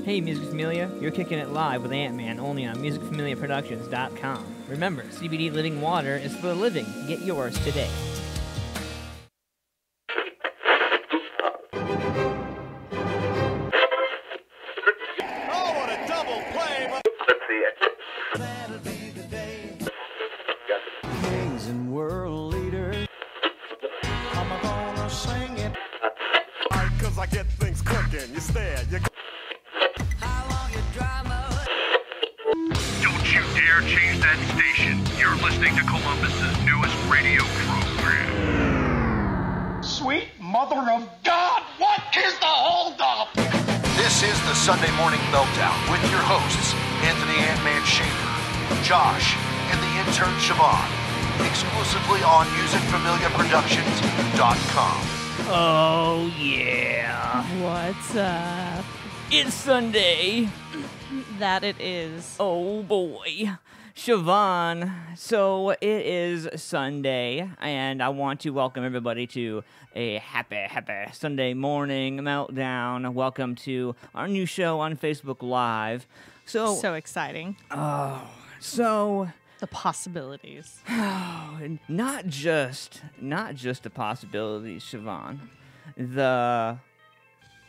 Hey, Music Familia, you're kicking it live with Antman only on musicfamiliaproductions.com. Remember, CBD living water is for the living. Get yours today. Oh, what a double play! That'll be the day. Kings and world leaders. I'm gonna sing it. Cause I get things cooking. You stare, you... How long your drama? Don't you dare change that station. You're listening to Columbus's newest radio program. Sweet mother of God, what is the holdup? This is the Sunday Morning Meltdown with your hosts, Anthony Antman Schaefer, Josh, and the intern Siobhan. Exclusively on musicfamiliaproductions.com. Oh, yeah. What's up? It's Sunday. That it is. Oh, boy. Siobhan, so it is Sunday, and I want to welcome everybody to a happy Sunday morning meltdown. Welcome to our new show on Facebook Live. So exciting. So The possibilities. not just the possibilities, Siobhan, the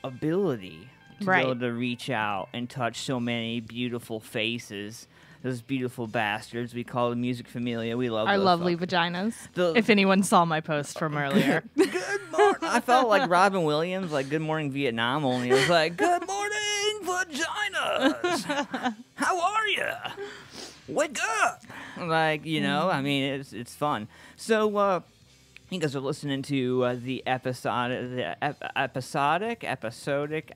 ability to be able to reach out and touch so many beautiful faces. Those beautiful bastards we call the Music Familia. We love Our those lovely fuckers. vaginas. If anyone saw my post from earlier. Good morning. I felt like Robin Williams, like Good Morning Vietnam, only it was like, Good morning, vaginas. How are you? Wake up. Like, you know, I mean, it's fun. So, you guys are listening to the episodic, I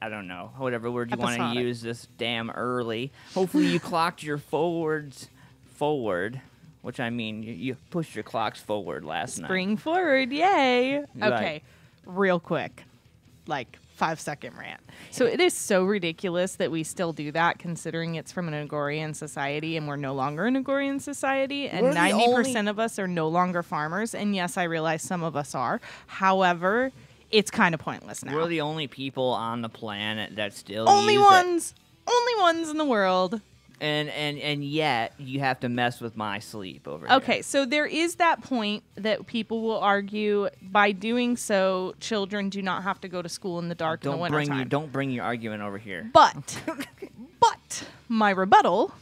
don't know, whatever word you want to use this damn early. Hopefully you clocked your forwards forward, which I mean, you pushed your clocks forward last night. Spring forward, yay. Right. Okay, real quick, like 5-second rant. So it is so ridiculous that we still do that, considering it's from an agrarian society, and we're no longer an agrarian society, and We're the 90% of us are no longer farmers. And yes, I realize some of us are. However, it's kind of pointless now. We're the only people on the planet that still only use ones in the world. And yet you have to mess with my sleep over here. Okay, so there is that point that people will argue by doing so, children do not have to go to school in the dark in the wintertime. Don't bring your argument over here. But my rebuttal,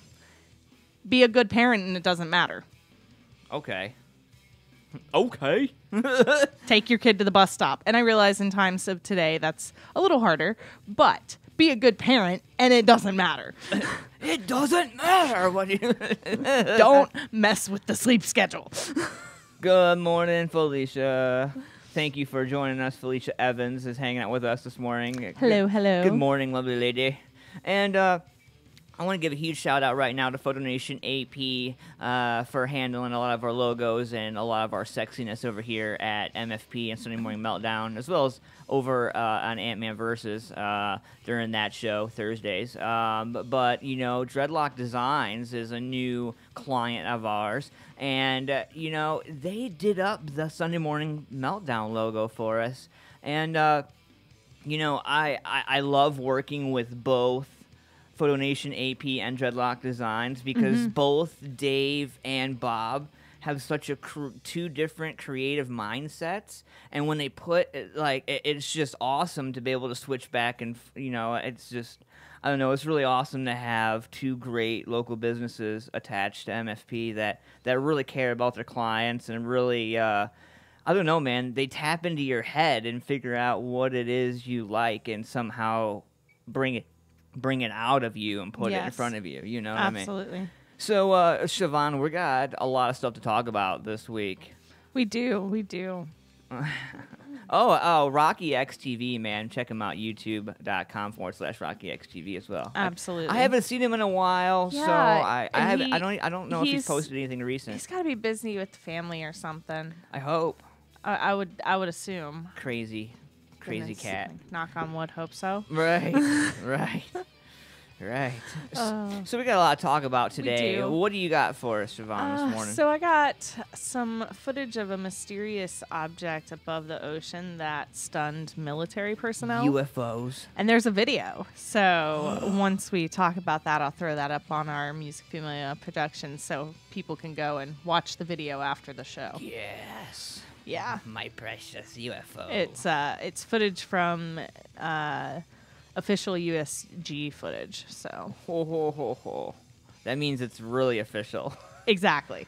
be a good parent and it doesn't matter. Okay. Okay. Take your kid to the bus stop. And I realize in times of today that's a little harder, but be a good parent and it doesn't matter. It doesn't matter what you... Don't mess with the sleep schedule. Good morning, Felicia. Thank you for joining us. Felicia Evans is hanging out with us this morning. Hello. Good morning, lovely lady. And I want to give a huge shout out right now to Photo Nation AP for handling a lot of our logos and a lot of our sexiness over here at MFP and Sunday Morning Meltdown, as well as over on Antman Versus during that show Thursdays. But you know, Dreadlock Designs is a new client of ours, and you know, they did up the Sunday Morning Meltdown logo for us, and you know, I love working with both Photo Nation AP and Dreadlock Designs because both Dave and Bob have such two different creative mindsets, and when they put it's just awesome to be able to switch back, and you know, it's just, I don't know, it's really awesome to have two great local businesses attached to MFP that really care about their clients and really I don't know, man, they tap into your head and figure out what it is you like and somehow bring it out of you and put it in front of you. You know what I mean? Absolutely. So, Siobhan, we got a lot of stuff to talk about this week. We do. Oh, Rocky XTV, man. Check him out, youtube.com/RockyXTV as well. Absolutely. I haven't seen him in a while, so Yeah, I don't know if he's posted anything recent. He's got to be busy with the family or something. I hope. I would assume. Crazy Goodness. cat. Knock on wood, hope so. Right, right. Right. So we got a lot to talk about today. do. What do you got for us, Siobhan, this morning? So I got some footage of a mysterious object above the ocean that stunned military personnel. UFOs. And there's a video. So once we talk about that, I'll throw that up on our Music Familia Productions so people can go and watch the video after the show. Yes. Yeah. My precious UFO. It's footage from official USG footage. So Ho, ho, ho, ho. That means it's really official. exactly.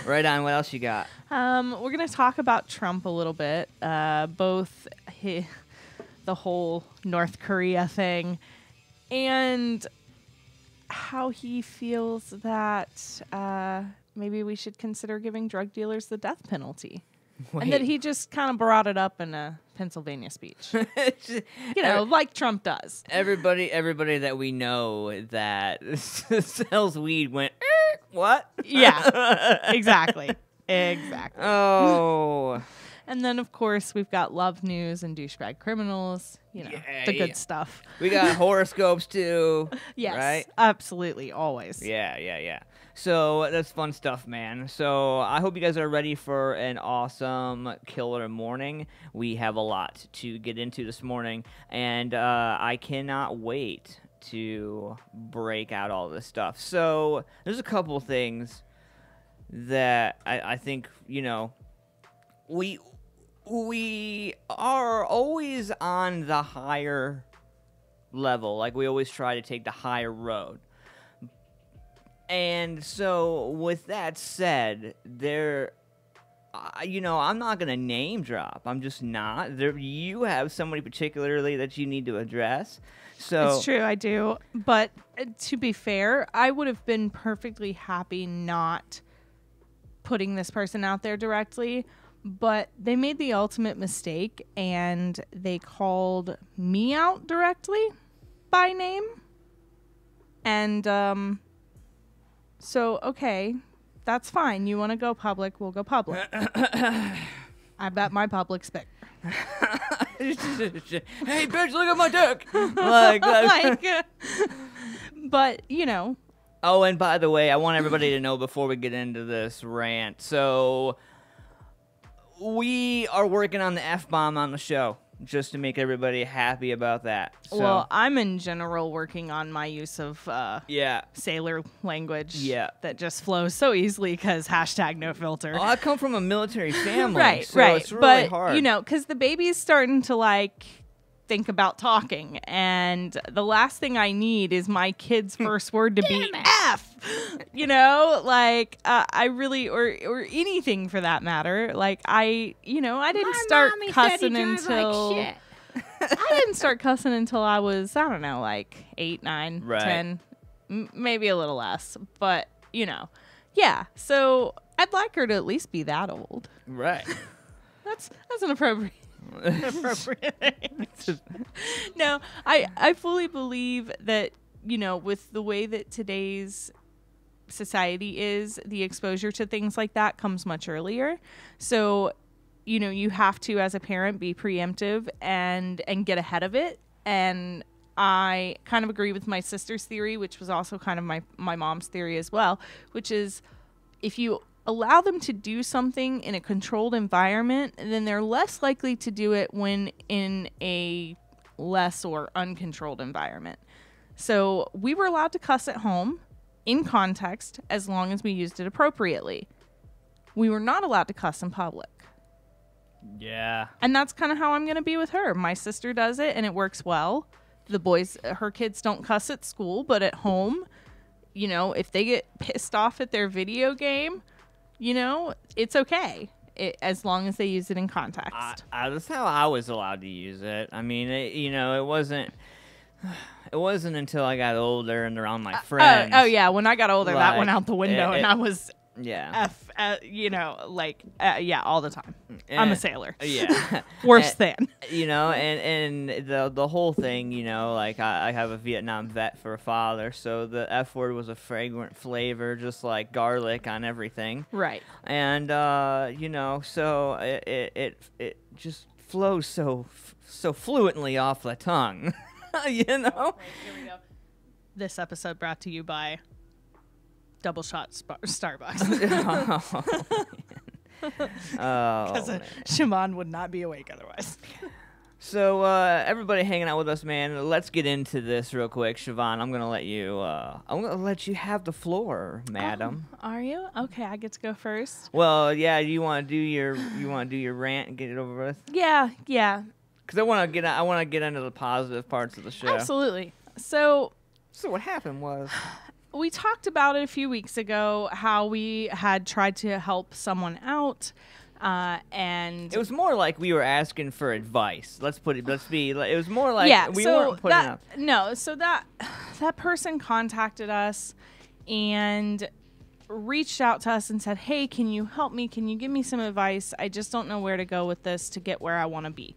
Right on. What else you got? We're gonna talk about Trump a little bit. Both the whole North Korea thing and how he feels that maybe we should consider giving drug dealers the death penalty. And that he just kind of brought it up in a Pennsylvania speech. Like Trump does. Everybody that we know that sells weed went, what? Yeah, exactly. Exactly. Oh. And then, of course, we've got love news and douchebag criminals. The good stuff. We got horoscopes, too. Yes, right? Absolutely, always. Yeah. So that's fun stuff, man. So I hope you guys are ready for an awesome killer morning. We have a lot to get into this morning, and I cannot wait to break out all this stuff. So there's a couple things that I think, we are always on the higher level. Like, we always try to take the higher road. And so, with that said, I'm not going to name drop. I'm just not. You have somebody particularly that you need to address. So It's true, I do. But to be fair, I would have been perfectly happy not putting this person out there directly. But they made the ultimate mistake, and they called me out directly by name. And, so, okay, that's fine. You want to go public, we'll go public. I bet my public's big. Hey, bitch, look at my dick! But, Oh, and by the way, I want everybody to know before we get into this rant. So, we are working on the F-bomb on the show, just to make everybody happy about that. So, well, I'm in general working on my use of yeah. sailor language. Yeah. That just flows so easily because #NoFilter. Oh, I come from a military family, right. so it's really hard. Because the baby's starting to think about talking, and the last thing I need is my kid's first word to be F. I really, or anything for that matter. I didn't start cussing until I didn't start cussing until I was 8, 9, Right. 10, maybe a little less, but yeah. So I'd like her to at least be that old. Right. That's an appropriate age. No, I fully believe that, with the way that today's society is, the exposure to things like that comes much earlier. So, you have to, as a parent, be preemptive and get ahead of it. And I kind of agree with my sister's theory, which was also kind of my mom's theory as well, which is if you allow them to do something in a controlled environment, then they're less likely to do it when in a less or uncontrolled environment. So we were allowed to cuss at home in context as long as we used it appropriately. We were not allowed to cuss in public. Yeah. And that's kind of how I'm going to be with her. My sister does it and it works well. The boys, her kids don't cuss at school, but at home, if they get pissed off at their video game, it's okay as long as they use it in context. That's how I was allowed to use it. I mean, it wasn't until I got older and around my friends. Oh yeah, when I got older, that went out the window, and I was all the time. I'm a sailor. Yeah. Worse than. And the whole thing, I have a Vietnam vet for a father, so the F word was a fragrant flavor, just like garlic on everything. Right. And, so it just flows so fluently off the tongue, Wait, here we go. this episode brought to you by Double Shot Starbucks. Because Siobhan would not be awake otherwise. So, everybody hanging out with us, man, let's get into this real quick. Siobhan, I'm going to let you have the floor, madam. Oh, are you? Okay, I get to go first. Well, yeah, you want to do your rant and get it over with? Yeah. Cuz I want to get into the positive parts of the show. Absolutely. So what happened was we talked about it a few weeks ago, how we had tried to help someone out. And it was more like we were asking for advice. It was more like we weren't putting up. No, so that person contacted us and reached out to us and said, "Hey, can you help me? Can you give me some advice? I just don't know where to go with this to get where I want to be."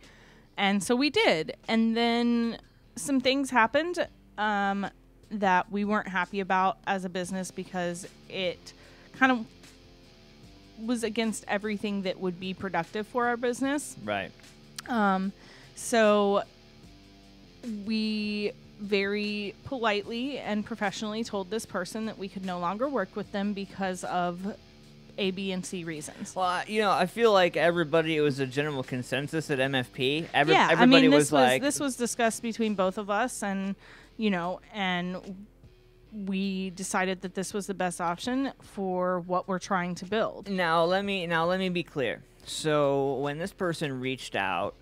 And so we did. And then some things happened that we weren't happy about as a business because it kind of was against everything that would be productive for our business. Right. So we very politely and professionally told this person that we could no longer work with them because of A, B, and C reasons. Well, I feel like it was a general consensus at MFP. This was discussed between both of us, and we decided that this was the best option for what we're trying to build. Now let me be clear. So when this person reached out,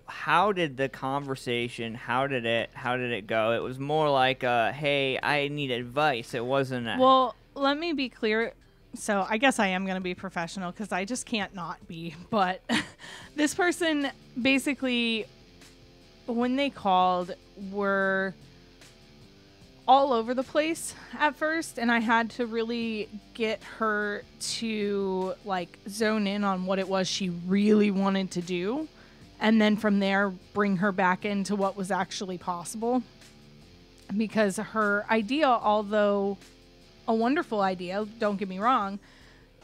how did the conversation? How did it go? It was more like, "Hey, I need advice." It wasn't. Well, let me be clear. So I guess I am going to be professional because I just can't not be. But this person basically, when they called, were all over the place at first, and I had to really get her to zone in on what it was she really wanted to do, and then from there bring her back into what was actually possible, because her idea, although a wonderful idea, don't get me wrong,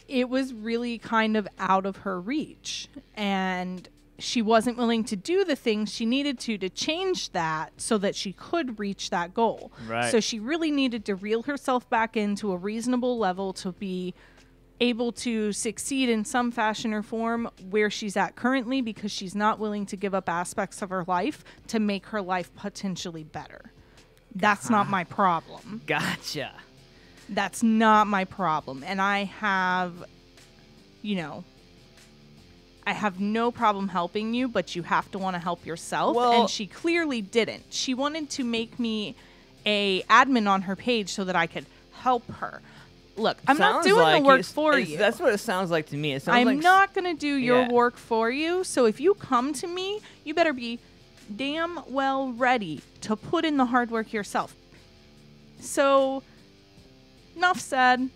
it was really kind of out of her reach, and she wasn't willing to do the things she needed to change that so that she could reach that goal. Right. So she really needed to reel herself back into a reasonable level to be able to succeed in some fashion or form where she's at currently, because she's not willing to give up aspects of her life to make her life potentially better. That's not my problem. Gotcha. That's not my problem. And I have no problem helping you, but you have to want to help yourself. Well, and she clearly didn't. She wanted to make me a admin on her page so that I could help her. Look, I'm not doing the work for you. That's what it sounds like to me. It sounds I'm not going to do your work for you. So if you come to me, you better be damn well ready to put in the hard work yourself. So, enough said.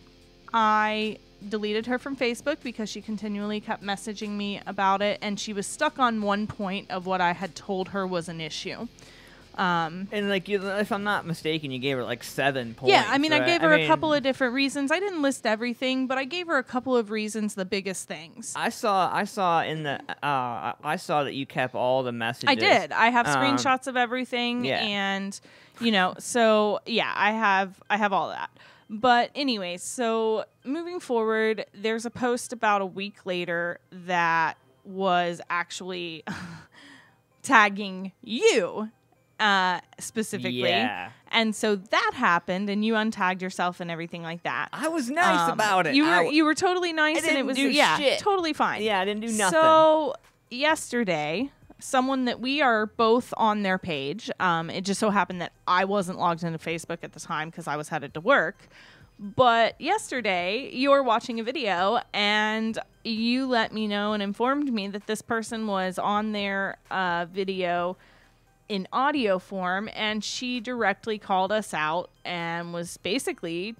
I deleted her from Facebook because she continually kept messaging me about it, and she was stuck on one point of what I had told her was an issue. And if I'm not mistaken, you gave her 7 points. Yeah, I mean, right? I gave her a couple of different reasons. I didn't list everything, but I gave her a couple of reasons, the biggest things. I saw that you kept all the messages. I did. I have screenshots of everything, and so yeah, I have all that. But anyway, so moving forward, there's a post about a week later that was actually tagging you specifically. Yeah. And so that happened, and you untagged yourself and everything like that. I was nice about it. You were totally nice, and it was shit. Totally fine. Yeah, I didn't do nothing. So yesterday, someone that we are both on their page, it just so happened that I wasn't logged into Facebook at the time because I was headed to work. But yesterday, you were watching a video, and you let me know and informed me that this person was on their video in audio form, and she directly called us out and was basically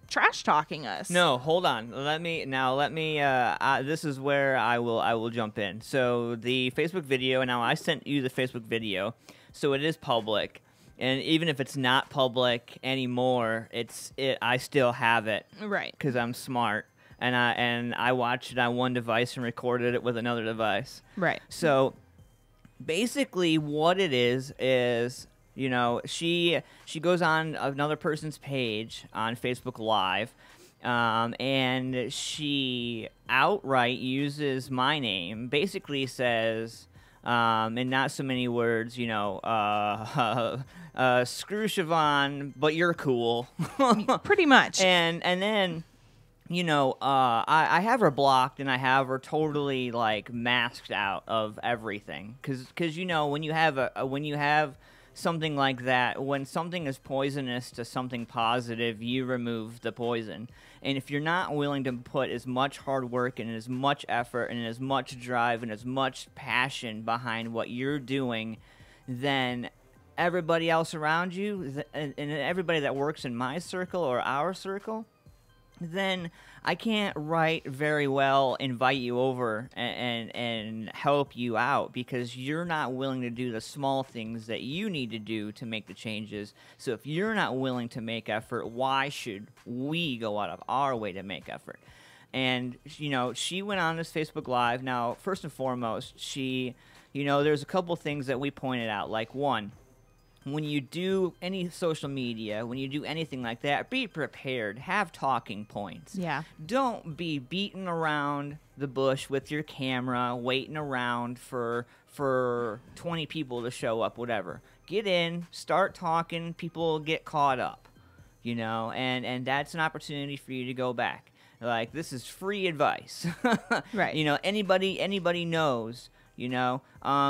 trash talking us. No, hold on. Let me. This is where I will jump in. So the Facebook video. Now I sent you the Facebook video, so it is public. And even if it's not public anymore, I still have it. Right. Because I'm smart, and I watched it on one device and recorded it with another device. Right. So basically, what it is You know, she goes on another person's page on Facebook Live, and she outright uses my name, basically says, in not so many words, you know, screw Siobhan, but you're cool. Pretty much. And then, you know, I have her blocked, and I have her totally like masked out of everything, because you know, when you have something like that, when something is poisonous to something positive, you remove the poison. And if you're not willing to put as much hard work and as much effort and as much drive and as much passion behind what you're doing, then everybody else around you and everybody that works in my circle or our circle, then I can't very well invite you over and help you out, because you're not willing to do the small things that you need to do to make the changes. So if you're not willing to make effort, why should we go out of our way to make effort? And, you know, she went on this Facebook Live. Now, first and foremost, there's a couple things that we pointed out. Like, one, when you do any social media, when you do anything like that, be prepared. Have talking points. Yeah. Don't be beating around the bush with your camera, waiting around for 20 people to show up, whatever. Get in, start talking, people get caught up, you know, and that's an opportunity for you to go back. Like, this is free advice. Right. You know, anybody knows. You know,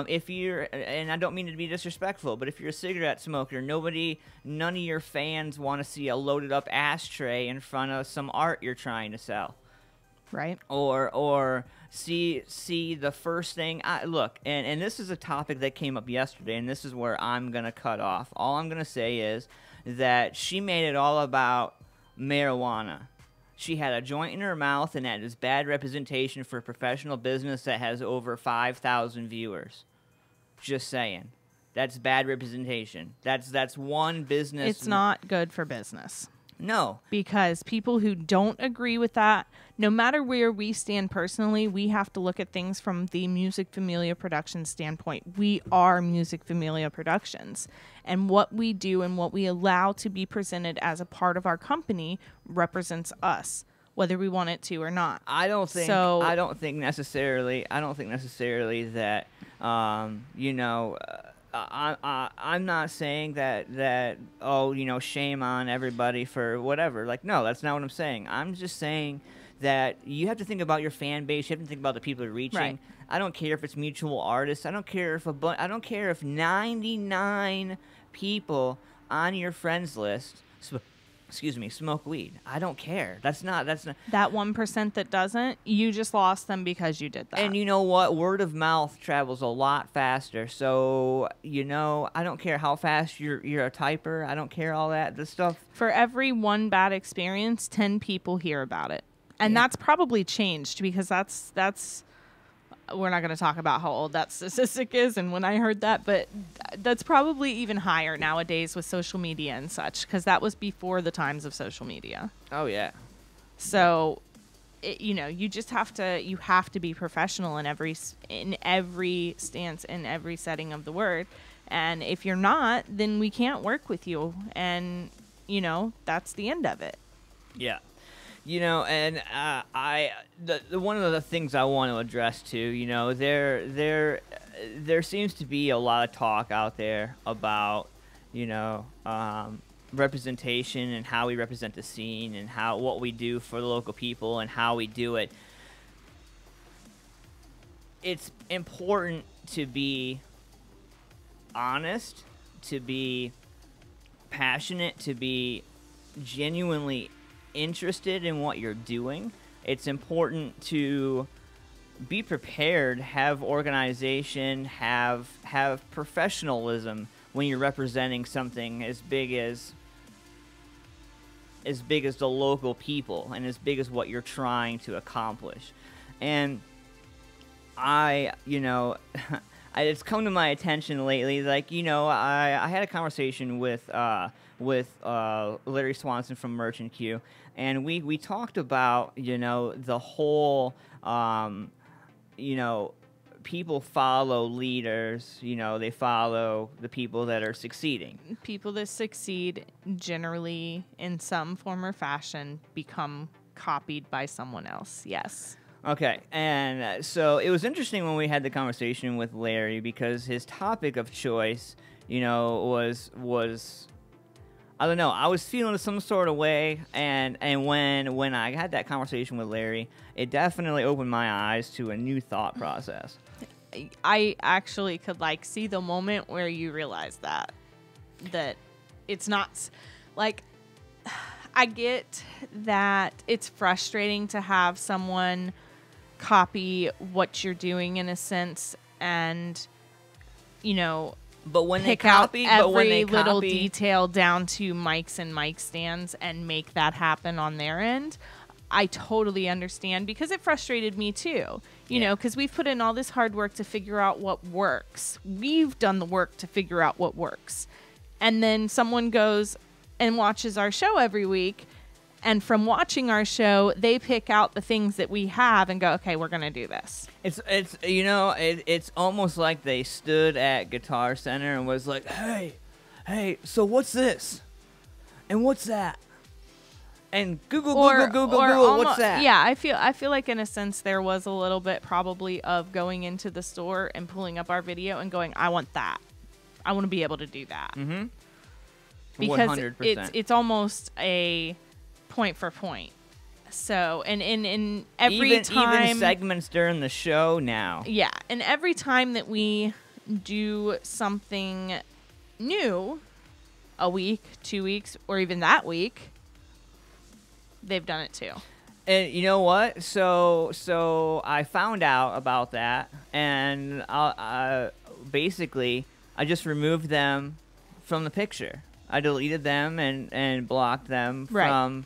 if you're, and I don't mean to be disrespectful, but if you're a cigarette smoker, none of your fans want to see a loaded up ashtray in front of some art you're trying to sell. Right. Or see the first thing. Look, and this is a topic that came up yesterday, and this is where I'm going to cut off. All I'm going to say is that she made it all about marijuana. She had a joint in her mouth, and that is bad representation for a professional business that has over 5,000 viewers. Just saying. That's bad representation. That's one business. It's not good for business. No. Because people who don't agree with that, no matter where we stand personally, we have to look at things from the Music Familia Productions standpoint. We are Music Familia Productions. And what we do and what we allow to be presented as a part of our company represents us, whether we want it to or not. I don't think necessarily that I'm not saying that shame on everybody for whatever. Like, no, that's not what I'm saying. I'm just saying that you have to think about your fan base. You have to think about the people you're reaching. Right. I don't care if it's mutual artists. I don't care if 99 people on your friends list smoke weed. I don't care. That's not that 1% that doesn't, you just lost them because you did that. And you know what? Word of mouth travels a lot faster. So, I don't care how fast you're a typer. I don't care all that. This stuff. For every one bad experience, 10 people hear about it. And that's probably changed, because that's we're not going to talk about how old that statistic is and when I heard that, but that's probably even higher nowadays with social media and such, because that was before the times of social media. Oh, yeah. So, you just have to be professional in every stance, in every setting of the word. And if you're not, then we can't work with you. And, that's the end of it. Yeah. And one of the things I want to address too, there seems to be a lot of talk out there about, representation and how we represent the scene and what we do for the local people and how we do it. It's important to be honest, to be passionate, to be genuinely interested in what you're doing. It's important to be prepared, have organization, have professionalism when you're representing something as big as the local people and as big as what you're trying to accomplish. And it's come to my attention lately, like, I had a conversation with Larry Swanson from Merchant Q, and we talked about, the whole, people follow leaders. You know, they follow the people that are succeeding. People that succeed generally in some form or fashion become copied by someone else. Yes. Okay, and so it was interesting when we had the conversation with Larry because his topic of choice, you know, was I don't know. I was feeling some sort of way, and when I had that conversation with Larry, it definitely opened my eyes to a new thought process. I actually could like see the moment where you realize that it's not like I get that it's frustrating to have someone copy what you're doing in a sense, and you know, but when pick they copy, out but when every they little copy, detail down to mics and mic stands and make that happen on their end. I totally understand because it frustrated me too, you know, because we've put in all this hard work to figure out what works. We've done the work to figure out what works. And then someone goes and watches our show every week. And from watching our show, they pick out the things that we have and go, okay, we're going to do this. it's you know, it's almost like they stood at Guitar Center and was like, hey, so what's this? And what's that? And Google, Google, what's that? Yeah, I feel like in a sense there was a little bit probably of going into the store and pulling up our video and going, I want that. I want to be able to do that. Mm-hmm. Because 100%. it's almost a point for point. So, and in every even time segments during the show now. Yeah, and every time that we do something new, a week, 2 weeks, or even that week, they've done it too. And you know what? So I found out about that, and basically I just removed them from the picture. I deleted them and blocked them from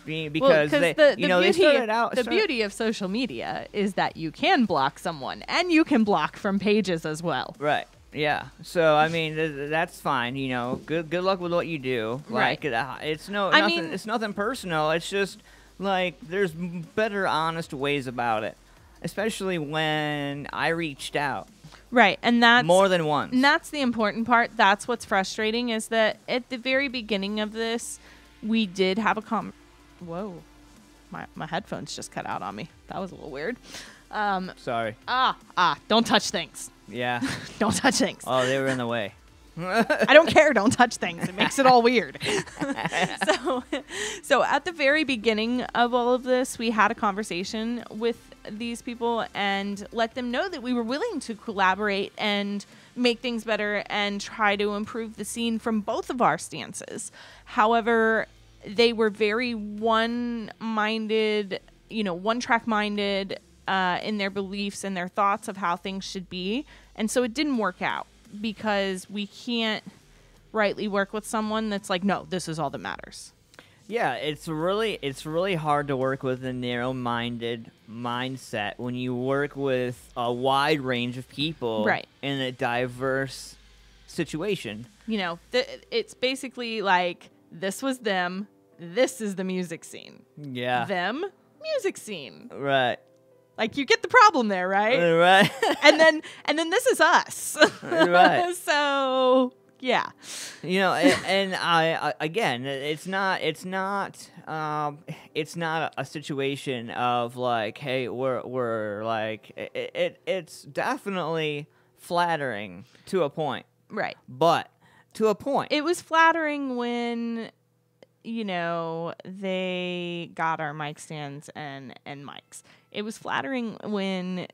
being because they started out. The beauty of social media is that you can block someone, and you can block from pages as well. Right. Yeah. So I mean, that's fine. You know, good luck with what you do. Like, it's it's nothing personal. It's just like there's better, honest ways about it. Especially when I reached out. Right, and that's more than once. And that's the important part. That's what's frustrating is that at the very beginning of this, we did have a Whoa, my headphones just cut out on me. That was a little weird. Sorry. Don't touch things. Yeah. Don't touch things. Oh, they were in the way. I don't care. Don't touch things. It makes it all weird. So at the very beginning of all of this, we had a conversation with these people and let them know that we were willing to collaborate and make things better and try to improve the scene from both of our stances. However, they were very one-minded, one-track minded in their beliefs and their thoughts of how things should be. And so it didn't work out because we can't rightly work with someone that's like, no, this is all that matters. Yeah, it's really hard to work with a narrow-minded mindset when you work with a wide range of people in a diverse situation. It's basically like this was them, this is the music scene. Yeah. Them, music scene. Right. Like you get the problem there, right? Right. and then this is us. Right. So yeah. And I again, it's not a situation of like, hey, we're like it's definitely flattering to a point. Right. But to a point. It was flattering when they got our mic stands and mics. It was flattering when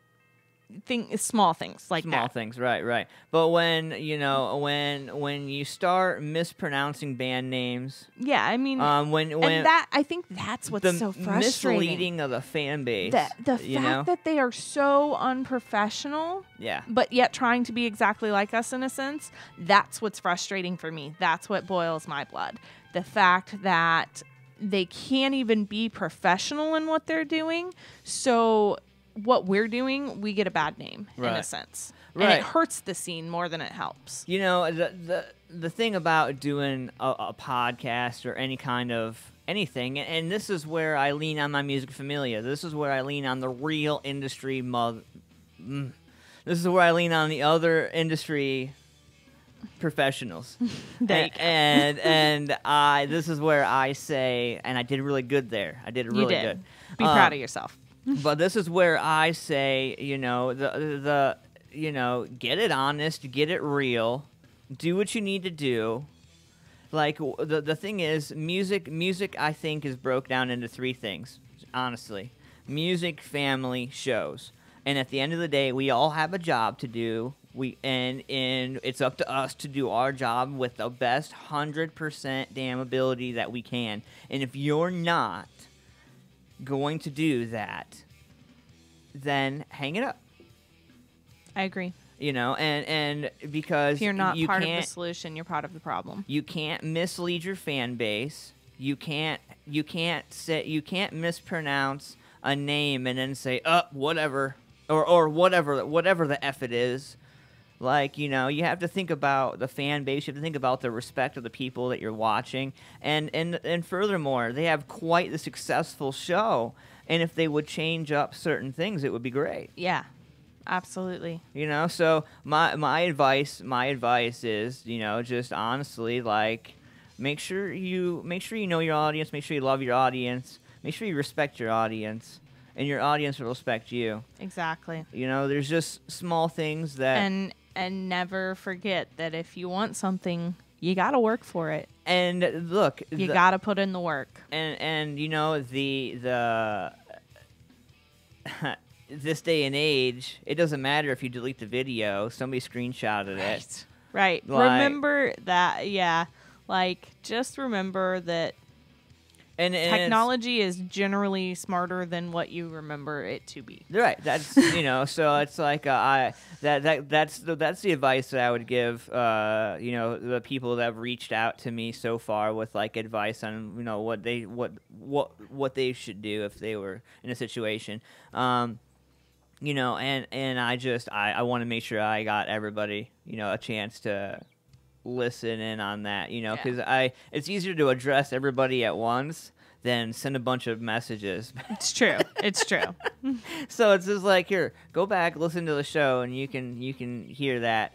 small things like small that. Things, right. But when when you start mispronouncing band names, yeah, I mean, when that I think that's what's so frustrating. Misleading of the fan base. The fact that they are so unprofessional, but yet trying to be exactly like us in a sense. That's what's frustrating for me. That's what boils my blood. The fact that they can't even be professional in what they're doing. So what we're doing, we get a bad name in a sense. Right. And it hurts the scene more than it helps. The thing about doing a podcast or any kind of anything, and this is where I lean on my music familia. This is where I lean on the real industry This is where I lean on the other industry professionals. There you go. And I this is where I say, and I did really good there. I did really good. Be proud of yourself. But this is where I say, the get it honest, get it real, do what you need to do. Like the thing is, music I think is broke down into three things, honestly. Music, family, shows. And at the end of the day, we all have a job to do. And it's up to us to do our job with the best 100% damn ability that we can. And if you're not going to do that, then hang it up. I agree. And because If you're not part of the can't, solution, you're part of the problem. you can't mislead your fan base. You can't mispronounce a name and then say whatever or whatever the F it is. Like, you have to think about the fan base. You have to think about the respect of the people that you're watching. And furthermore, they have quite the successful show. And if they would change up certain things, it would be great. Yeah, absolutely. So my advice is, just honestly, like, make sure you know your audience. Make sure you love your audience. Make sure you respect your audience. And your audience will respect you. Exactly. There's just small things that... And never forget that if you want something, you got to work for it. And look... You got to put in the work. And the this day and age, it doesn't matter if you delete the video. Somebody screenshotted it. Right. Remember that, yeah. Like, just remember that and technology is generally smarter than what you remember it to be. Right. That's so it's like that's the advice that I would give the people that have reached out to me so far with like advice on what they should do if they were in a situation. And I want to make sure I got everybody a chance to listen in on that, because it's easier to address everybody at once than send a bunch of messages. It's true. It's true. So it's just like, here, go back, listen to the show, and you can hear that,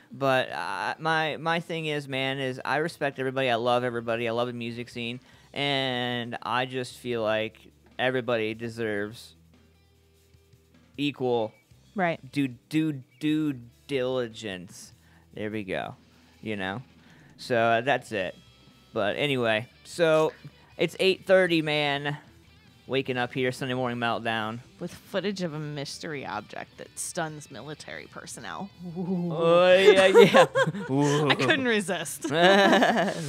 But my thing is, man, is I respect everybody. I love everybody. I love the music scene, and I just feel like everybody deserves equal due diligence. There we go. So that's it. But anyway, so it's 8:30, man. Waking up here, Sunday Morning Meltdown. With footage of a mystery object that stuns military personnel. Ooh. Oh, yeah. I couldn't resist.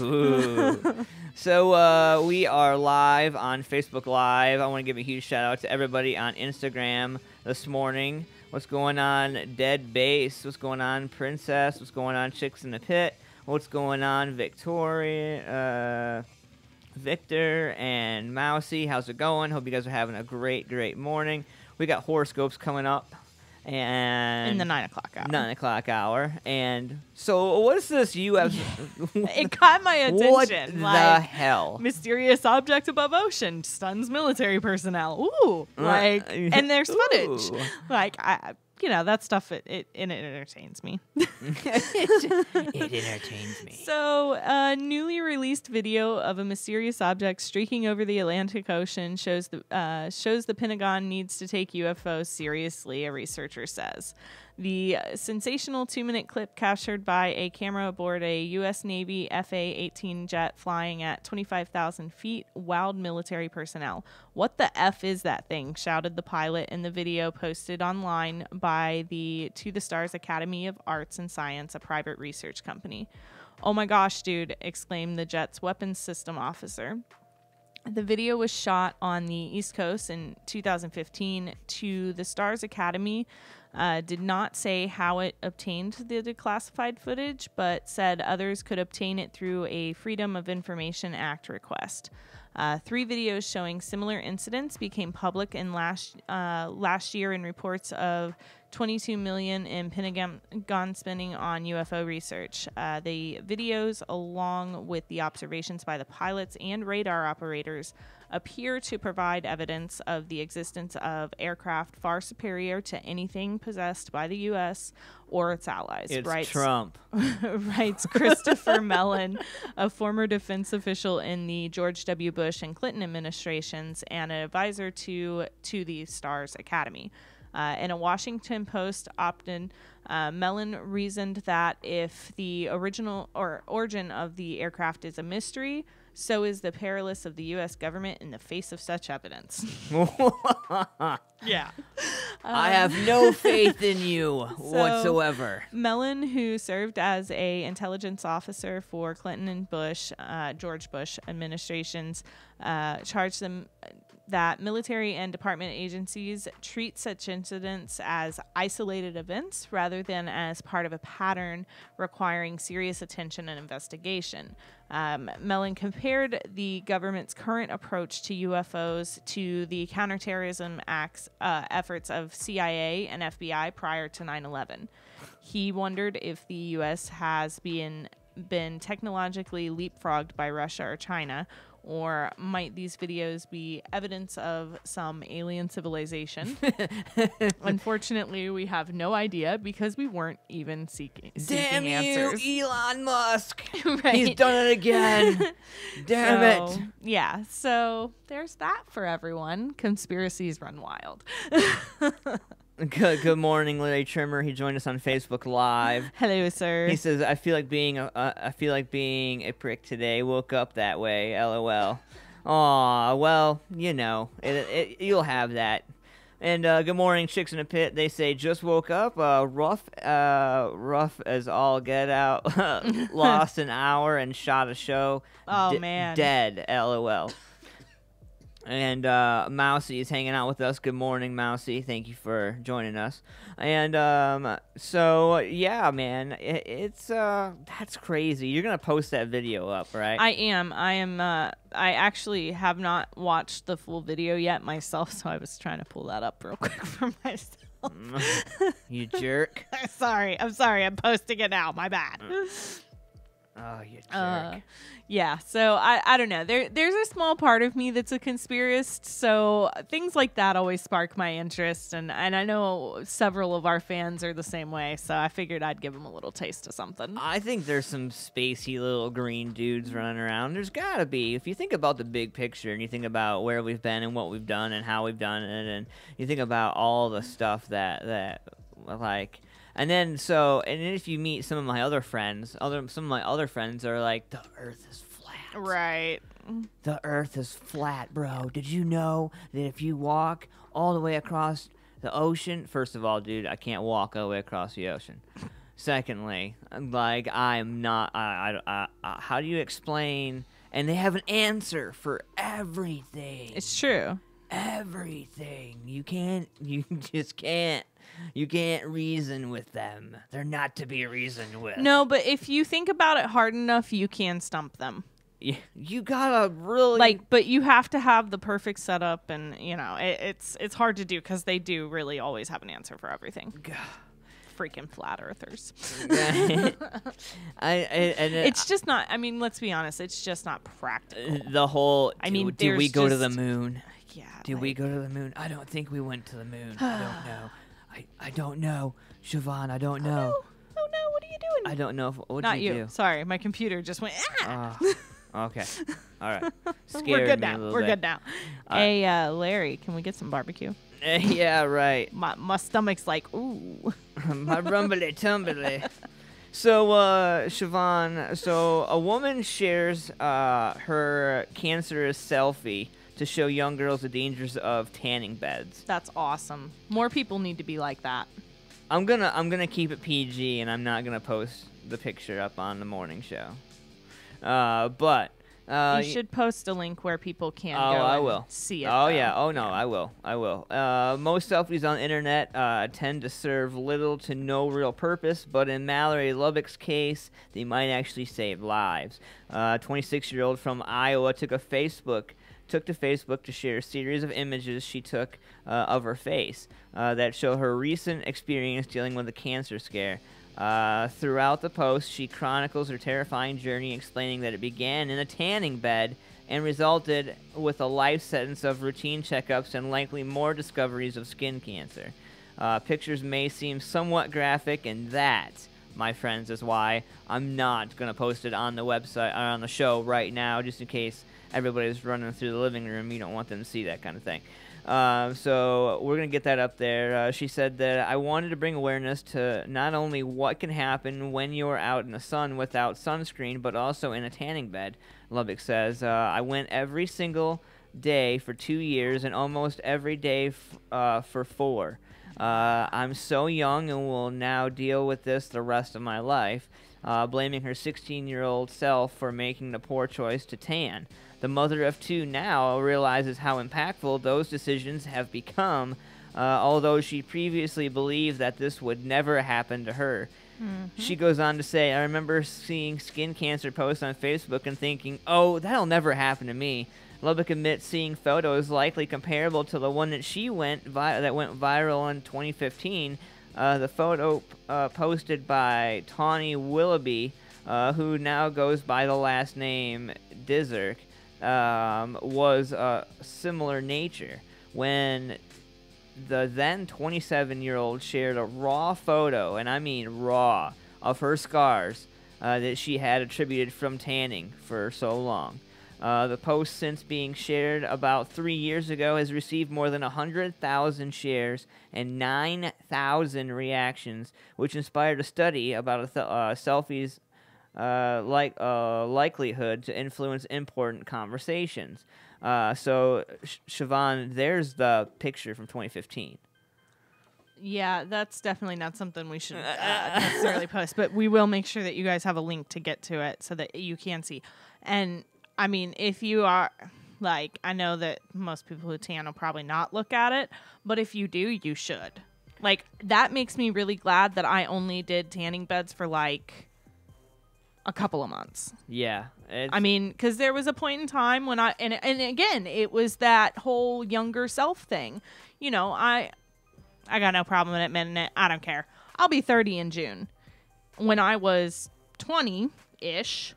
Ooh. So we are live on Facebook Live. I want to give a huge shout out to everybody on Instagram this morning. What's going on, Dead Bass? What's going on, Princess? What's going on, Chicks in the Pit? What's going on, Victoria? Victor and Mousy, how's it going? Hope you guys are having a great morning. We got horoscopes coming up, and in the 9 o'clock hour. 9 o'clock hour. And so, what is this? You have it caught my attention. What the hell? Mysterious object above ocean stuns military personnel. Ooh, and there's footage. Ooh. Like that stuff. It entertains me. It entertains me. So, a newly released video of a mysterious object streaking over the Atlantic Ocean shows the Pentagon needs to take UFOs seriously, a researcher says. The sensational 2-minute clip captured by a camera aboard a U.S. Navy FA-18 jet flying at 25,000 feet wowed military personnel. "What the F is that thing?" shouted the pilot in the video posted online by the To the Stars Academy of Arts and Science, a private research company. "Oh my gosh, dude," exclaimed the jet's weapons system officer. The video was shot on the East Coast in 2015. To the Stars Academy did not say how it obtained the declassified footage, but said others could obtain it through a Freedom of Information Act request. 3 videos showing similar incidents became public in last year in reports of $22 million in Pentagon spending on UFO research. The videos, along with the observations by the pilots and radar operators, appear to provide evidence of the existence of aircraft far superior to anything possessed by the U.S. or its allies. It's Trump. Writes Christopher Mellon, a former defense official in the George W. Bush and Clinton administrations and an advisor to the Stars Academy. In a Washington Post opt-in, Mellon reasoned that if the original or origin of the aircraft is a mystery, so is the perilous of the U.S. government in the face of such evidence. Yeah. I have no faith in you whatsoever. Mellon, who served as a intelligence officer for Clinton and George Bush administrations, charged them that military and department agencies treat such incidents as isolated events rather than as part of a pattern requiring serious attention and investigation. Mellon compared the government's current approach to UFOs to the counterterrorism efforts of CIA and FBI prior to 9/11. He wondered if the U.S. has been technologically leapfrogged by Russia or China, or might these videos be evidence of some alien civilization? Unfortunately, we have no idea because we weren't even seeking answers. Damn you, Elon Musk! Right. He's done it again. Damn it! Yeah, so there's that for everyone. Conspiracies run wild. Good morning, Larry Trimmer. He joined us on Facebook Live. Hello, sir. He says, "I feel like being a prick today. Woke up that way. LOL." Aw, well, you know, you'll have that. And good morning, chicks in the pit. They say just woke up. Rough as all get out. Lost an hour and shot a show. Oh man, dead. LOL. And Mousy is hanging out with us. Good morning, Mousy. Thank you for joining us. And so yeah, man, it's that's crazy. You're gonna post that video up, right? I am. I actually have not watched the full video yet myself, so I was trying to pull that up real quick for myself. You jerk. I'm sorry. I'm posting it now. My bad. Oh, you jerk. Yeah, so I don't know. There's a small part of me that's a conspiracist, so things like that always spark my interest, and I know several of our fans are the same way, so I figured I'd give them a little taste of something. I think there's some spacey little green dudes running around. There's gotta be. If you think about the big picture, and you think about where we've been and what we've done and how we've done it, and you think about all the stuff that like... And then if you meet some of my other friends, some of my other friends are like, the Earth is flat. Right. The Earth is flat, bro. Did you know that if you walk all the way across the ocean, first of all, dude, I can't walk all the way across the ocean. Secondly, like I'm not. How do you explain? And they have an answer for everything. It's true. Everything. You just can't. You can't reason with them. They're not to be reasoned with. No, but if you think about it hard enough, you can stump them. You gotta really... but you have to have the perfect setup, and, you know, it's hard to do because they do really always have an answer for everything. Freaking flat earthers. It's just not, I mean, let's be honest, it's just not practical. The whole... Did we go to just... the moon? Yeah. Did we go to the moon? I don't think we went to the moon. I don't know. I don't know. Siobhan, I don't know. Oh no, what are you doing? I don't know. What Not did you you. do? Sorry, my computer just went, Okay. All right. We're good me a now. little We're bit. good now. Hey, Larry, can we get some barbecue? Yeah, right. My stomach's like, ooh. My rumbly tumbly. So, Siobhan, a woman shares her cancerous selfie to show young girls the dangers of tanning beds. That's awesome. More people need to be like that. I'm gonna keep it PG, and I'm not gonna post the picture up on the morning show. But You should post a link where people can go I and will. see it. Oh, though. yeah. Oh, no, I will. Most selfies on the internet tend to serve little to no real purpose, but in Mallory Lubbock's case, they might actually save lives. 26-year-old from Iowa took to Facebook to share a series of images she took of her face that show her recent experience dealing with a cancer scare. Throughout the post, she chronicles her terrifying journey, explaining that it began in a tanning bed and resulted with a life sentence of routine checkups and likely more discoveries of skin cancer. Pictures may seem somewhat graphic, and that, my friends, is why I'm not going to post it on the website or on the show right now, just in case everybody's running through the living room. You don't want them to see that kind of thing. So we're going to get that up there. She said that I wanted to bring awareness to not only what can happen when you're out in the sun without sunscreen, but also in a tanning bed, Lubbock says. I went every single day for 2 years and almost every day for 4. I'm so young and will now deal with this the rest of my life, blaming her 16-year-old self for making the poor choice to tan. The mother of 2 now realizes how impactful those decisions have become, although she previously believed that this would never happen to her. Mm-hmm. She goes on to say, I remember seeing skin cancer posts on Facebook and thinking, oh, that'll never happen to me. Lubbock admits seeing photos likely comparable to the one that she went viral in 2015. The photo posted by Tawny Willoughby, who now goes by the last name Dizerk, was a similar nature when the then 27-year-old shared a raw photo, and I mean raw, of her scars that she had attributed from tanning for so long. The post, since being shared about 3 years ago, has received more than 100,000 shares and 9,000 reactions, which inspired a study about selfies likelihood to influence important conversations. So, Siobhan, there's the picture from 2015. Yeah, that's definitely not something we should necessarily post, but we will make sure that you guys have a link to get to it so that you can see. And, I mean, if you are, like, I know that most people who tan will probably not look at it, but if you do, you should. Like, that makes me really glad that I only did tanning beds for, like, a couple of months. Yeah. I mean, because there was a point in time when and again, it was that whole younger self thing. You know, I got no problem in admitting it. I don't care. I'll be 30 in June. When I was 20-ish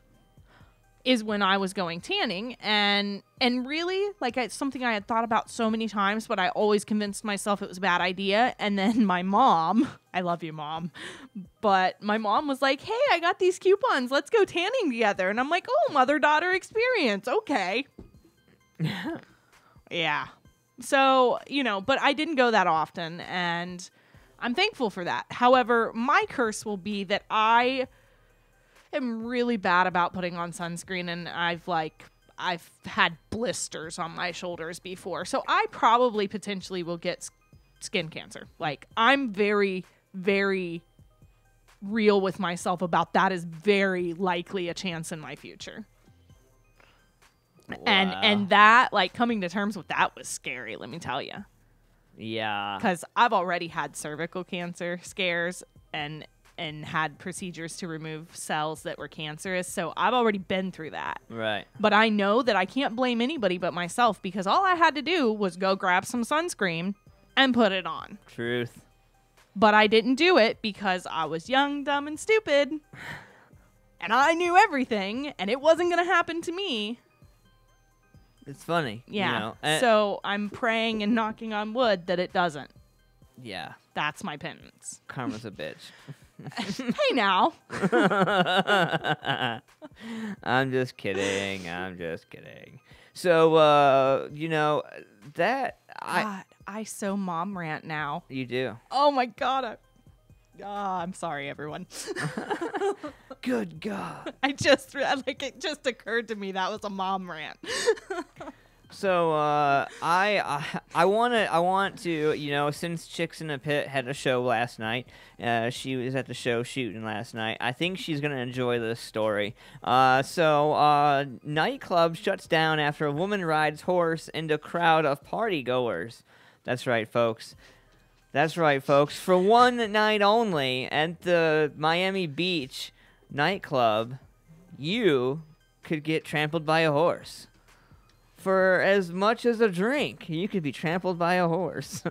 is when I was going tanning, and really, like, it's something I had thought about so many times, but I always convinced myself it was a bad idea. And then my mom, I love you, Mom, but my mom was like, hey, I got these coupons. Let's go tanning together. And I'm like, oh, mother-daughter experience. Okay. Yeah. So, you know, but I didn't go that often, and I'm thankful for that. However, my curse will be that I am really bad about putting on sunscreen, and I've had blisters on my shoulders before. So I probably potentially will get skin cancer. Like, I'm very, very real with myself about that is very likely a chance in my future. Wow. And that, like, coming to terms with that was scary, let me tell you. Yeah. Because I've already had cervical cancer scares and had procedures to remove cells that were cancerous. So I've already been through that. Right. But I know that I can't blame anybody but myself, because all I had to do was go grab some sunscreen and put it on. Truth. But I didn't do it because I was young, dumb, and stupid. And I knew everything, and it wasn't going to happen to me. It's funny. Yeah. You know, so I'm praying and knocking on wood that it doesn't. Yeah. That's my penance. Karma's a bitch. Hey, now. I'm just kidding. So, you know, that God, I so mom rant now. You do. Oh my God. I'm sorry, everyone. Good God. It just occurred to me that was a mom rant. So I want to, you know, since Chicks in a Pit had a show last night, she was at the show shooting last night. I think she's gonna enjoy this story. Nightclub shuts down after a woman rides horse into crowd of party goers. That's right, folks. That's right, folks. For one night only at the Miami Beach nightclub, you could get trampled by a horse. For as much as a drink, you could be trampled by a horse.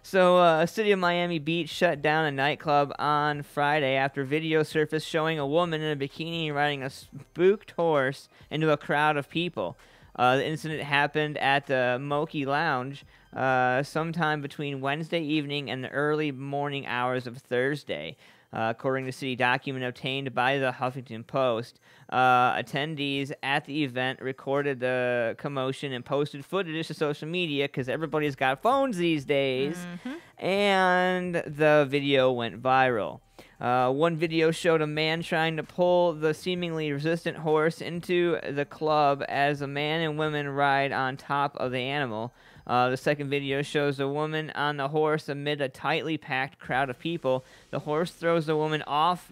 So, City of Miami Beach shut down a nightclub on Friday after video surfaced showing a woman in a bikini riding a spooked horse into a crowd of people. The incident happened at the Moki Lounge sometime between Wednesday evening and the early morning hours of Thursday. According to city document obtained by the Huffington Post, attendees at the event recorded the commotion and posted footage to social media because everybody's got phones these days, and the video went viral. One video showed a man trying to pull the seemingly resistant horse into the club as a man and women ride on top of the animal. The second video shows a woman on the horse amid a tightly packed crowd of people. The horse throws the woman off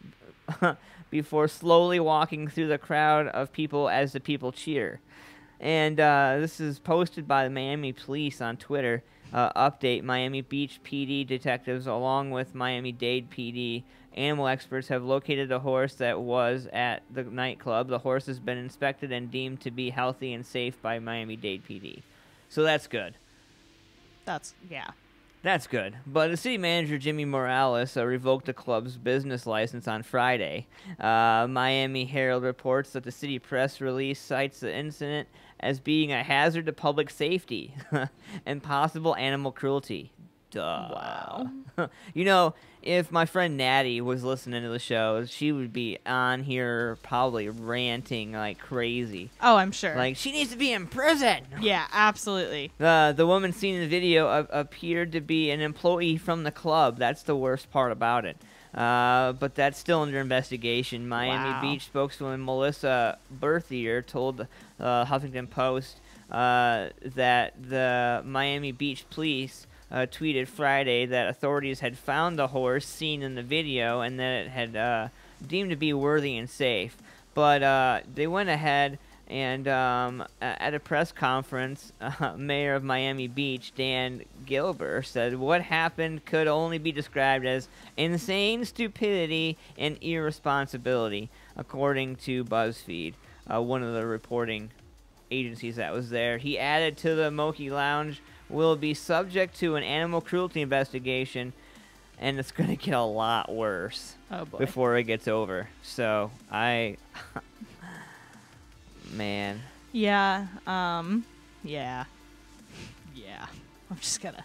before slowly walking through the crowd of people as the people cheer. And this is posted by the Miami Police on Twitter. Update: Miami Beach PD detectives, along with Miami-Dade PD animal experts, have located the horse that was at the nightclub. The horse has been inspected and deemed to be healthy and safe by Miami-Dade PD. So that's good. That's good. But the city manager, Jimmy Morales, revoked the club's business license on Friday. Miami Herald reports that the city press release cites the incident as being a hazard to public safety and possible animal cruelty. Duh. Wow. You know, if my friend Natty was listening to the show, she would be on here probably ranting like crazy. Oh, I'm sure. Like, she needs to be in prison. Yeah, absolutely. The woman seen in the video appeared to be an employee from the club. That's the worst part about it. But that's still under investigation. Miami Beach spokeswoman Melissa Berthier told the Huffington Post that the Miami Beach police tweeted Friday that authorities had found the horse seen in the video and that it had deemed to be worthy and safe. But they went ahead and at a press conference, Mayor of Miami Beach, Dan Gilbert, said what happened could only be described as insane stupidity and irresponsibility, according to BuzzFeed, one of the reporting agencies that was there. He added to the Moki Lounge will be subject to an animal cruelty investigation, and it's going to get a lot worse before it gets over. So, man. Yeah, yeah. I'm just gonna...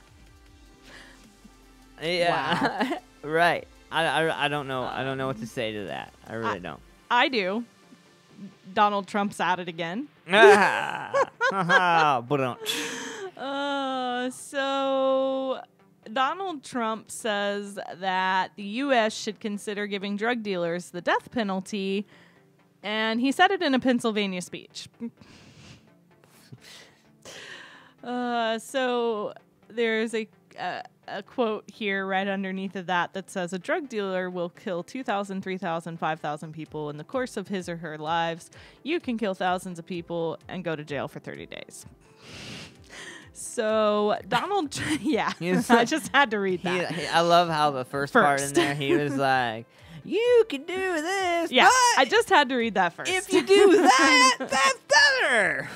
Yeah. Wow. Right. I don't know. I don't know what to say to that. I really don't. I do. Donald Trump's at it again. So Donald Trump says that the U.S. should consider giving drug dealers the death penalty, and he said it in a Pennsylvania speech. So there's a quote here right underneath of that says, a drug dealer will kill 2,000, 3,000, 5,000 people in the course of his or her lives. You can kill thousands of people and go to jail for 30 days. So Donald, yeah, I just had to read that. I love how the first part in there, he was like, you can do this. Yeah, I just had to read that first. If you do that, that's better.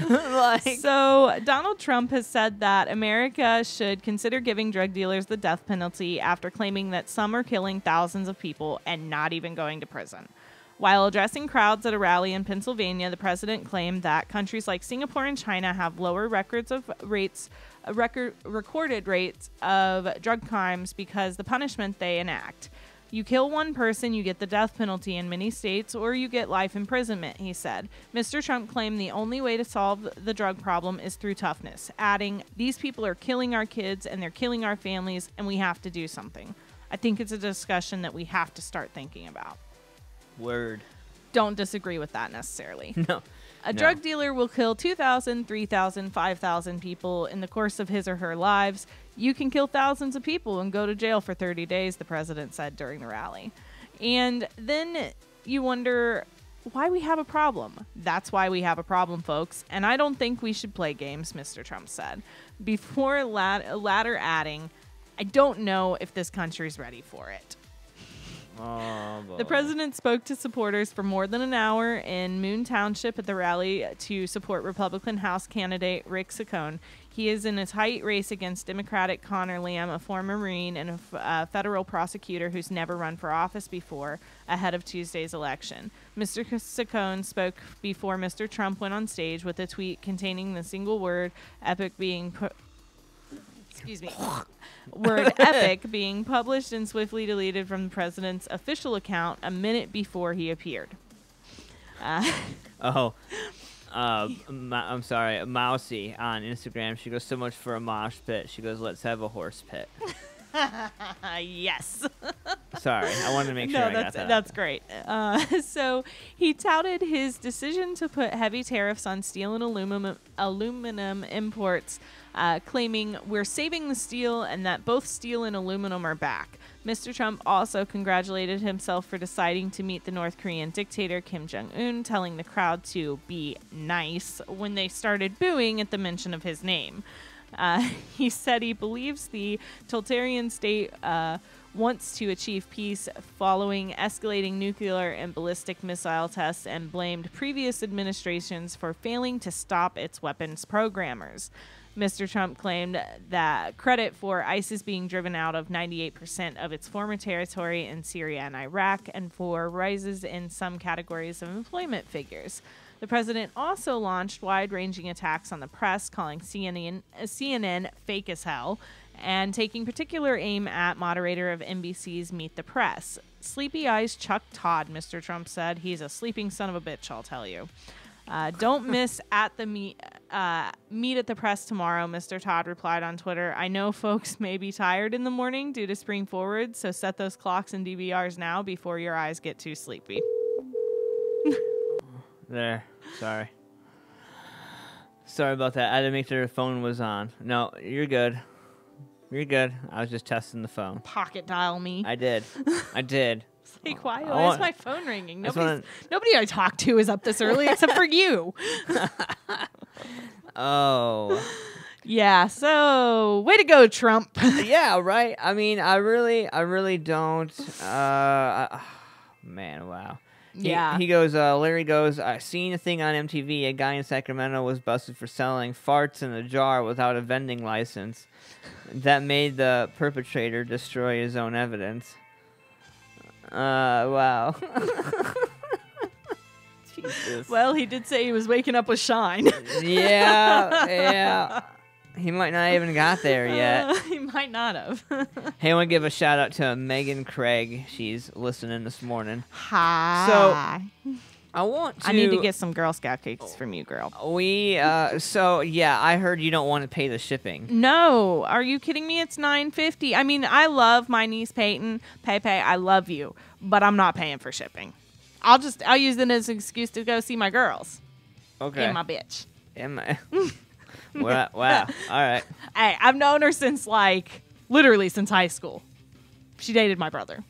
So Donald Trump has said that America should consider giving drug dealers the death penalty after claiming that some are killing thousands of people and not even going to prison. While addressing crowds at a rally in Pennsylvania, the president claimed that countries like Singapore and China have lower recorded rates of drug crimes because the punishment they enact. You kill one person, you get the death penalty in many states, or you get life imprisonment, he said. Mr. Trump claimed the only way to solve the drug problem is through toughness, adding, these people are killing our kids and they're killing our families, and we have to do something. I think it's a discussion that we have to start thinking about. Word. Don't disagree with that necessarily. No. A drug dealer will kill 2,000, 3,000, 5,000 people in the course of his or her lives. You can kill thousands of people and go to jail for 30 days, the president said during the rally. And then you wonder why we have a problem. That's why we have a problem, folks. And I don't think we should play games, Mr. Trump said. Before latter adding, I don't know if this country's ready for it. Oh, boy. The president spoke to supporters for more than an hour in Moon Township at the rally to support Republican House candidate Rick Saccone. He is in a tight race against Democratic Connor Lamb, a former Marine and a federal prosecutor who's never run for office before, ahead of Tuesday's election. Mr. Saccone spoke before Mr. Trump went on stage with a tweet containing the single word epic being word epic being published and swiftly deleted from the president's official account a minute before he appeared. I'm sorry, Mousy on Instagram. She goes, so much for a mosh pit. She goes, let's have a horse pit. Yes. Sorry, I wanted to make sure I got that. That's great. So he touted his decision to put heavy tariffs on steel and aluminum imports, claiming we're saving the steel and that both steel and aluminum are back. Mr. Trump also congratulated himself for deciding to meet the North Korean dictator Kim Jong-un, telling the crowd to be nice when they started booing at the mention of his name. He said he believes the totalitarian state wants to achieve peace following escalating nuclear and ballistic missile tests and blamed previous administrations for failing to stop its weapons programmers. Mr. Trump claimed that credit for ISIS being driven out of 98% of its former territory in Syria and Iraq and for rises in some categories of employment figures. The president also launched wide-ranging attacks on the press, calling CNN fake as hell, and taking particular aim at moderator of NBC's Meet the Press. Sleepy eyes Chuck Todd, Mr. Trump said. He's a sleeping son of a bitch, I'll tell you. Don't miss at the meet at the press tomorrow, Mr. Todd replied on Twitter. I know folks may be tired in the morning due to spring forward, so set those clocks and DVRs now before your eyes get too sleepy. There. Sorry. Sorry about that. I had to make sure the phone was on. No, you're good. You're good. I was just testing the phone. Pocket dial me. I did. I did. It's like, why is my phone ringing? Nobody I talk to is up this early except for you. Oh. Yeah, so way to go, Trump. Yeah, right. I mean, I really don't. Man, wow. Yeah. He goes, Larry goes, I seen a thing on MTV. A guy in Sacramento was busted for selling farts in a jar without a vending license. That made the perpetrator destroy his own evidence. Wow. Jesus. Well, he did say he was waking up with shine. Yeah. He might not even got there yet. He might not have. Hey, I want to give a shout out to Megan Craig. She's listening this morning. Hi. So I need to get some Girl Scout cakes from you, girl. So yeah, I heard you don't want to pay the shipping. No, are you kidding me? It's $9.50. I mean, I love my niece Peyton. Pepe, I love you, but I'm not paying for shipping. I'll use it as an excuse to go see my girls. Okay. And my bitch. Wow. All right. Hey, I've known her since literally since high school. She dated my brother.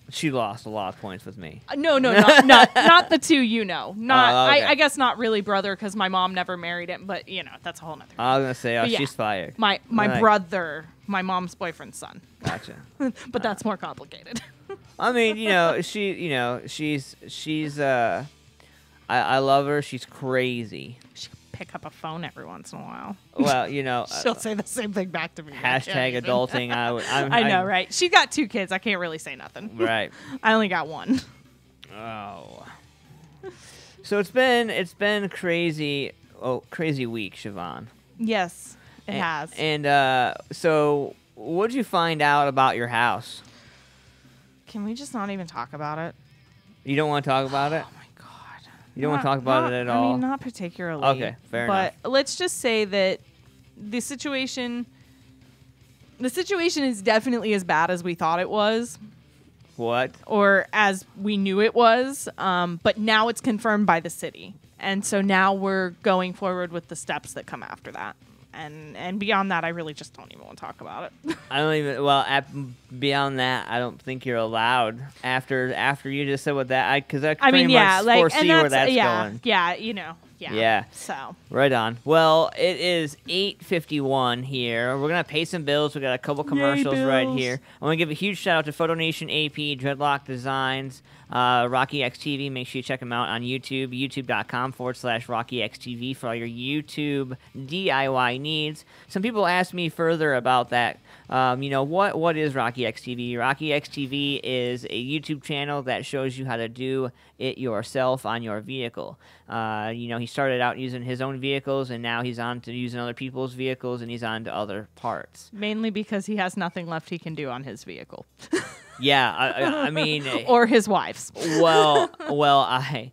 She lost a lot of points with me. No, not the two you know. Not okay. I guess not really brother because my mom never married him. But that's a whole nother. I was gonna say, yeah, she's fired. My brother, my mom's boyfriend's son. Gotcha. But that's more complicated. I mean, she's. I love her. She's crazy. She can pick up a phone every once in a while. Well, she'll say the same thing back to me. Hashtag adulting. I know, right? She got 2 kids. I can't really say nothing. Right. I only got 1. Oh. So it's been crazy. Oh, crazy week, Siobhan. Yes, it has. And so, what'd you find out about your house? Can we just not even talk about it? You don't want to talk about it? Oh my god. You don't want to talk about it at all? I mean, not particularly. Okay, fair enough. But let's just say that the situation is definitely as bad as we thought it was. What? Or as we knew it was, but now it's confirmed by the city. And so now we're going forward with the steps that come after that. And beyond that, I really just don't even want to talk about it. I don't even. Well, beyond that, I don't think you're allowed. After you just said what that, because I pretty much foresee where that's going. Yeah, you know. Yeah. Yeah. So. Right on. Well, it is 8:51 here. We're gonna pay some bills. We got a couple commercials right here. I want to give a huge shout out to Photo Nation AP, Dreadlock Designs, Rocky X TV. Make sure you check them out on YouTube. YouTube.com/Rocky X TV for all your YouTube DIY needs. Some people ask me further about that. What is Rocky X TV? Rocky X TV is a YouTube channel that shows you how to do it yourself on your vehicle. He started out using his own vehicles, and now he's on to using other people's vehicles, and he's on to other parts. Mainly because he has nothing left he can do on his vehicle. Yeah, I mean... or his wife's. Well, I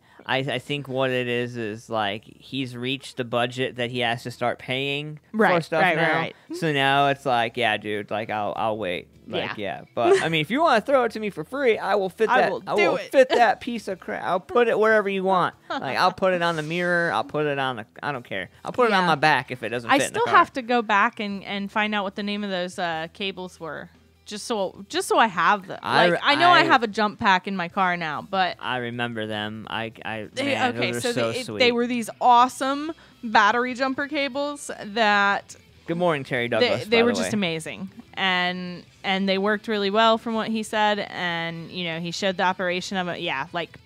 think what it is like he's reached the budget that he has to start paying for stuff now. Right. So now it's like, yeah, dude, like I'll wait. Like, yeah. But I mean, if you want to throw it to me for free, I will fit that. I will fit that piece of crap. I'll put it wherever you want. Like I'll put it on the mirror. I'll put it on the. I don't care. I'll put it on my back if it doesn't fit in the car. I still have to go back and find out what the name of those cables were. Just so I have them. I know I have a jump pack in my car now, but I remember them. Those are so sweet. They were these awesome battery jumper cables that. Good morning, Terry Douglas. They were just amazing, and they worked really well from what he said, and he showed the operation of it. Yeah, like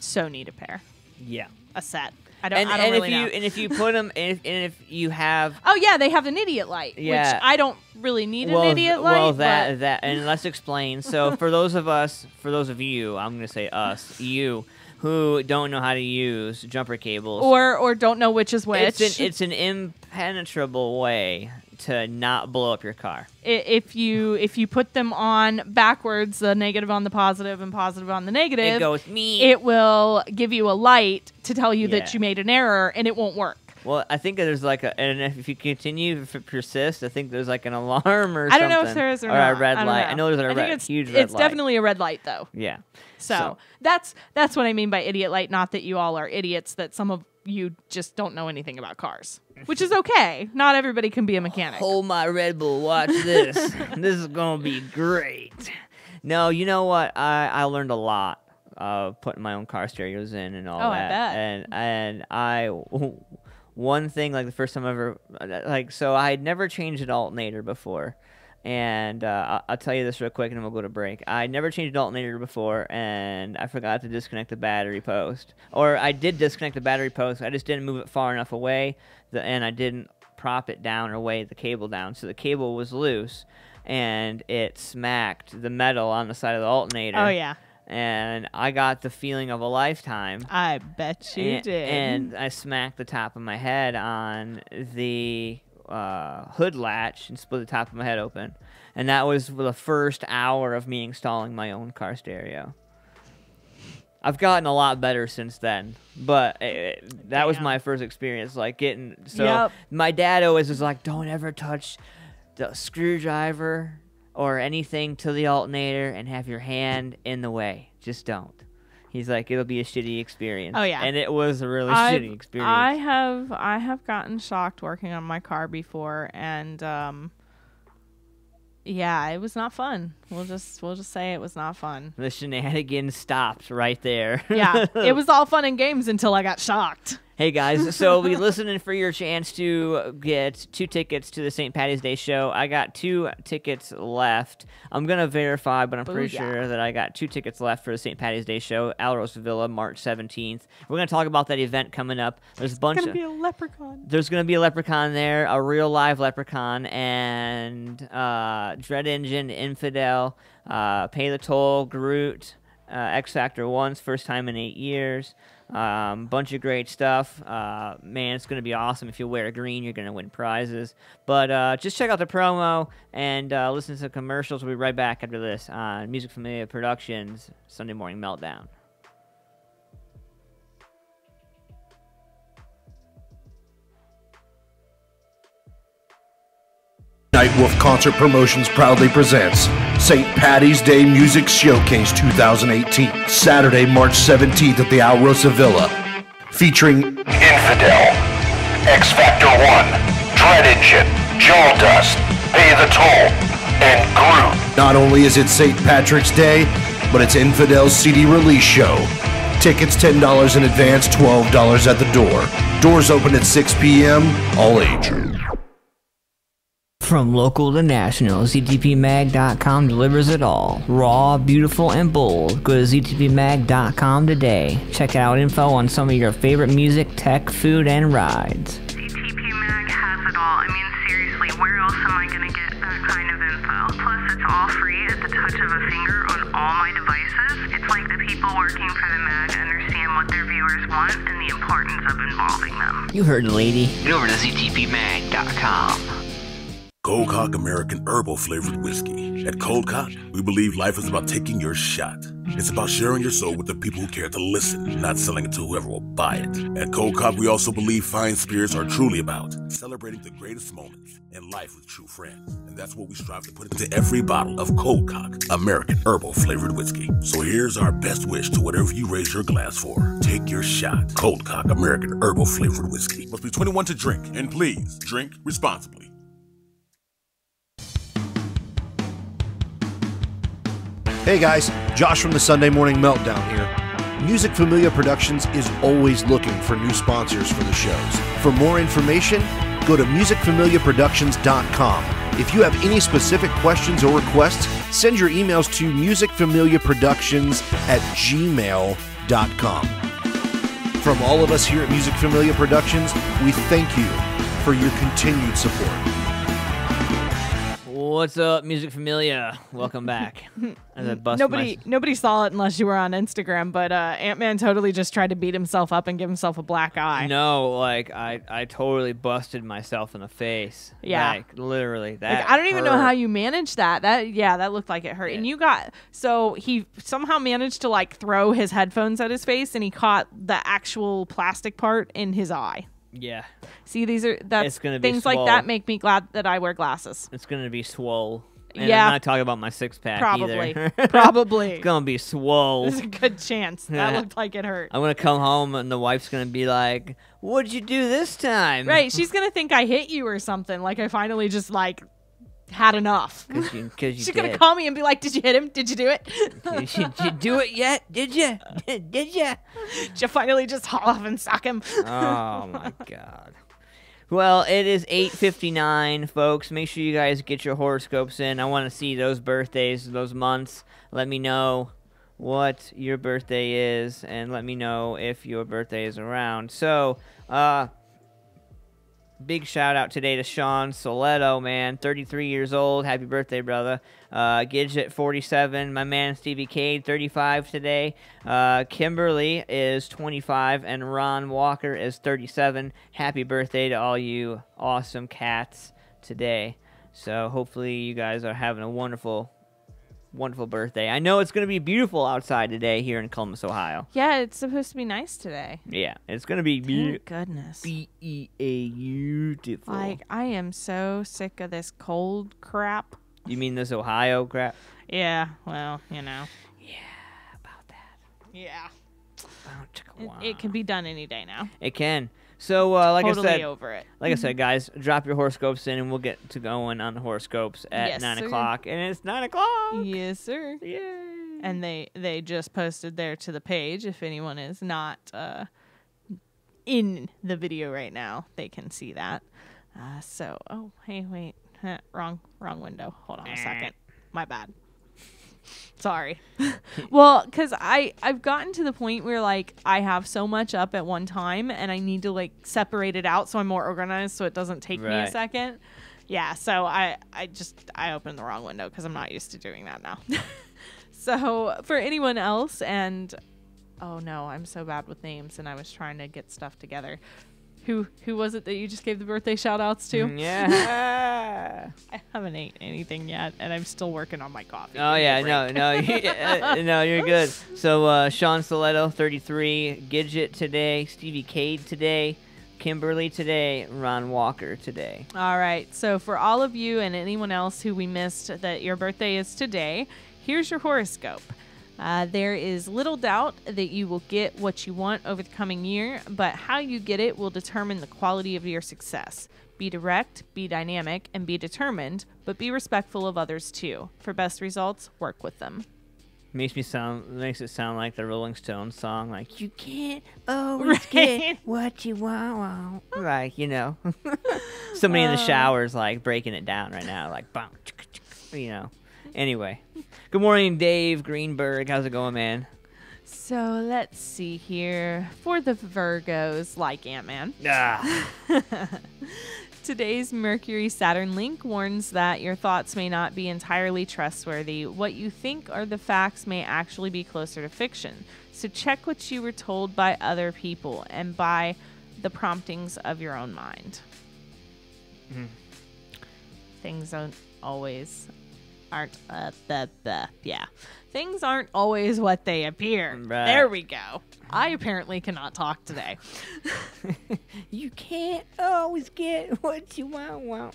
so need a pair. Yeah, a set. I don't really know. And if you put them, and if you have, oh yeah, they have an idiot light, which I don't really need an idiot light. Well, that, and let's explain. So for those of you, I'm gonna say us, you who don't know how to use jumper cables, or don't know which is which, it's an impenetrable way to not blow up your car. If you put them on backwards, the negative on the positive and positive on the negative, it goes me. It will give you a light to tell you that you made an error, and it won't work. Well, I think there's and if you continue, if it persists, I think there's like an alarm or something. I don't know if there is or not. A red light. I know there's a huge red light. It's definitely a red light, though. Yeah. So that's what I mean by idiot light. Not that you all are idiots, that some of you just don't know anything about cars, which is okay. Not everybody can be a mechanic. Hold my Red Bull. Watch this. This is gonna be great. No, you know what? I learned a lot putting my own car stereos in and all that. I bet. And one thing, like the first time I ever so I had never changed an alternator before. And I'll tell you this real quick, and then we'll go to break. I never changed an alternator before, and I forgot to disconnect the battery post. Or I did disconnect the battery post. I just didn't move it far enough away, and I didn't prop it down or weigh the cable down. So the cable was loose, and it smacked the metal on the side of the alternator. Oh, yeah. And I got the feeling of a lifetime. I bet you did. And I smacked the top of my head on the hood latch and split the top of my head open, and that was the first hour of me installing my own car stereo. I've gotten a lot better since then, but that was my first experience, like getting my dad always was like, don't ever touch the screwdriver or anything to the alternator and have your hand in the way. Just don't. He's like, it'll be a shitty experience. Oh yeah, and it was a really shitty experience. I have gotten shocked working on my car before, and yeah, it was not fun. We'll just say it was not fun. The shenanigans stopped right there. Yeah, it was all fun and games until I got shocked. Hey guys, so be listening for your chance to get 2 tickets to the St. Patty's Day show. I got 2 tickets left. I'm going to verify, but I'm pretty sure that I got 2 tickets left for the St. Patty's Day show, Alros Villa, March 17th. We're going to talk about that event coming up. There's a bunch There's going to be a leprechaun. There's going to be a leprechaun there, a real live leprechaun, and Dread Engine, Infidel, Pay the Toll, Groot, X Factor 1's first time in 8 years. Bunch of great stuff. Man, it's going to be awesome. If you wear green, you're going to win prizes. But just check out the promo and listen to the commercials. We'll be right back after this on Music Familia Productions, Sunday Morning Meltdown. Nightwolf Concert Promotions proudly presents St. Patty's Day Music Showcase 2018, Saturday, March 17th at the Alrosa Villa, featuring Infidel, X Factor 1, Dread Engine, Jewel Dust, Pay the Toll, and Groot. Not only is it St. Patrick's Day, but it's Infidel's CD release show. Tickets $10 in advance, $12 at the door. Doors open at 6 p.m., all ages. From local to national, ZTPMag.com delivers it all. Raw, beautiful, and bold. Go to ZTPMag.com today. Check out info on some of your favorite music, tech, food, and rides. ZTP Mag has it all. I mean, seriously, where else am I going to get that kind of info? Plus, it's all free at the touch of a finger on all my devices. It's like the people working for the mag understand what their viewers want and the importance of involving them. You heard the lady. Get over to ZTPMag.com. Cold Cock American Herbal Flavored Whiskey. At Cold Cock, we believe life is about taking your shot. It's about sharing your soul with the people who care to listen, not selling it to whoever will buy it. At Cold Cock, we also believe fine spirits are truly about celebrating the greatest moments in life with true friends. And that's what we strive to put into every bottle of Cold Cock American Herbal Flavored Whiskey. So here's our best wish to whatever you raise your glass for. Take your shot. Cold Cock American Herbal Flavored Whiskey. Must be 21 to drink. And please, drink responsibly. Hey guys, Josh from the Sunday Morning Meltdown here. Music Familia Productions is always looking for new sponsors for the shows. For more information, go to musicfamiliaproductions.com. If you have any specific questions or requests, send your emails to musicfamiliaproductions@gmail.com. From all of us here at Music Familia Productions, we thank you for your continued support. What's up, Music Familia? Welcome back. Nobody saw it unless you were on Instagram, but Antman totally just tried to beat himself up and give himself a black eye. No, like I totally busted myself in the face. Yeah, like literally. That I don't even know hurt. how you managed that. That looked like it hurt. And he somehow managed to like throw his headphones at his face, and he caught the actual plastic part in his eye. Yeah. See, that's gonna be things like swole. that make me glad that I wear glasses. It's gonna be swole. And Yeah. I'm not talking about my six pack Probably. either. Probably. It's gonna be swole. There's a good chance. That looked like it hurt. I'm gonna come home and the wife's gonna be like, "What'd you do this time?" Right. She's gonna think I hit you or something. Like I finally just like had enough. Because you She's did. gonna call me and be like, "Did you hit him? Did you do it? Did you do it yet? Did you? Did you? Did you finally just haul off and sock him?" Oh my god. Well, it is 8:59, folks. Make sure you guys get your horoscopes in. I want to see those birthdays, those months. Let me know what your birthday is, and let me know if your birthday is around. So, big shout out today to Sean Soletto, man, 33 years old. Happy birthday, brother. Gidget, 47. My man Stevie Cade, 35 today. Kimberly is 25, and Ron Walker is 37. Happy birthday to all you awesome cats today. So hopefully you guys are having a wonderful, wonderful birthday. I know it's going to be beautiful outside today here in Columbus, Ohio. Yeah, it's supposed to be nice today. Yeah, it's going to be Thank goodness. beautiful. Like, I am so sick of this cold crap. You mean this Ohio crap? Yeah, well, you know. Yeah, about that. Yeah. About It can be done any day now. It can. So, like Totally I said, over it. Like I said, guys, drop your horoscopes in, and we'll get to going on the horoscopes at Yes, 9 sir. o'clock. And it's 9 o'clock. Yes, sir. Yay. And they just posted there to the page. If anyone is not in the video right now, they can see that. Oh, hey, wait. Wrong window. Hold on a second. My bad. Sorry. Well, because I've gotten to the point where, like, I have so much up at one time, and I need to, like, separate it out so I'm more organized so it doesn't take me a Right. second. Yeah, so I opened the wrong window because I'm not used to doing that now. So for anyone else, and oh no, I'm so bad with names, and I was trying to get stuff together. Who was it that you just gave the birthday shout outs to? Yeah. I haven't ate anything yet, and I'm still working on my coffee. Oh, yeah. No, you're good. So, Sean Soletto, 33. Gidget today. Stevie Cade today, Kimberly today, Ron Walker today. All right. So for all of you and anyone else who we missed that your birthday is today, here's your horoscope. There is little doubt that you will get what you want over the coming year, but how you get it will determine the quality of your success. Be direct, be dynamic, and be determined, but be respectful of others too. For best results, work with them. Makes it sound like the Rolling Stones song, like, you can't always get what you want. Like, you know. Somebody in the shower's like breaking it down right now, like, bam, you know. Anyway. Good morning, Dave Greenberg. How's it going, man? So let's see here. For the Virgos, like Antman. Today's Mercury-Saturn link warns that your thoughts may not be entirely trustworthy. What you think are the facts may actually be closer to fiction. So check what you were told by other people and by the promptings of your own mind. Things aren't always Things aren't always what they appear. Right. There we go. I apparently cannot talk today. You can't always get what you want.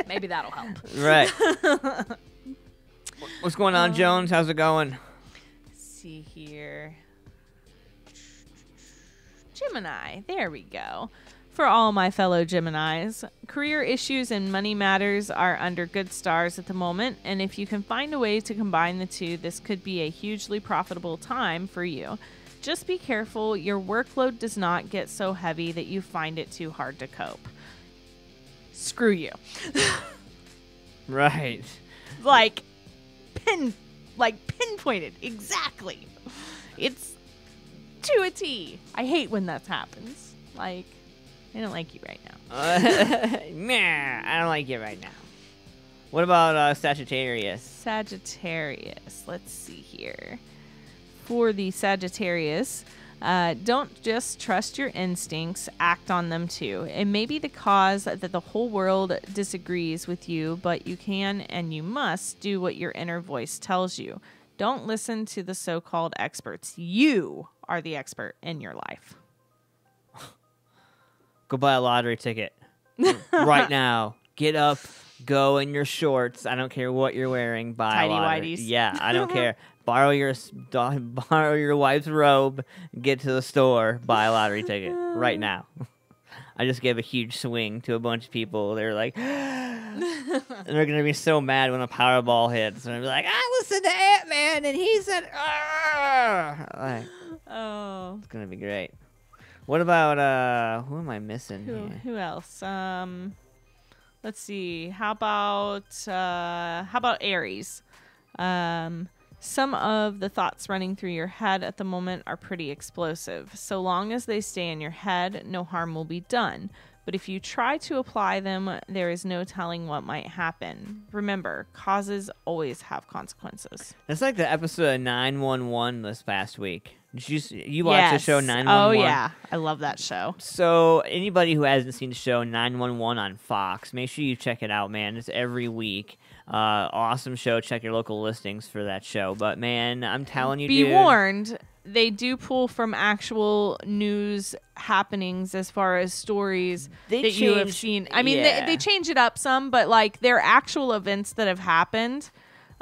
Maybe that'll help. Right. What's going on, Jones? How's it going? See here. Gemini. There we go. For all my fellow Geminis, career issues and money matters are under good stars at the moment, and if you can find a way to combine the two, this could be a hugely profitable time for you. Just be careful your workload does not get so heavy that you find it too hard to cope. Screw you. Right. Like pinpointed. Exactly. It's to a T. I hate when that happens. Like, I don't like you right now. Meh, I don't like you right now. What about Sagittarius? Sagittarius. Let's see here. For the Sagittarius, don't just trust your instincts, act on them too. It may be the cause that the whole world disagrees with you, but you can and you must do what your inner voice tells you. Don't listen to the so-called experts. You are the expert in your life. Go buy a lottery ticket right now. Get up, go in your shorts. I don't care what you're wearing. Buy Tidy a lottery. whities. Yeah, I don't care. Borrow your wife's robe. Get to the store. Buy a lottery ticket right now. I just gave a huge swing to a bunch of people. They're like, and they're gonna be so mad when a Powerball hits. And I'll be like, I listened to Antman and he said, like, Oh, it's gonna be great. What about who am I missing here? who else? Let's see. How about Aries? Some of the thoughts running through your head at the moment are pretty explosive. So long as they stay in your head, no harm will be done. But if you try to apply them, there is no telling what might happen. Remember, causes always have consequences. That's like the episode of 911 this past week. Did you watched the show 911? Oh, yeah. I love that show. So anybody who hasn't seen the show 911 on Fox, make sure you check it out, man. It's every week. Awesome show. Check your local listings for that show. But, man, I'm telling you, Be dude, warned, they do pull from actual news happenings as far as stories that you have seen. I mean, they change it up some, but, like, they're actual events that have happened.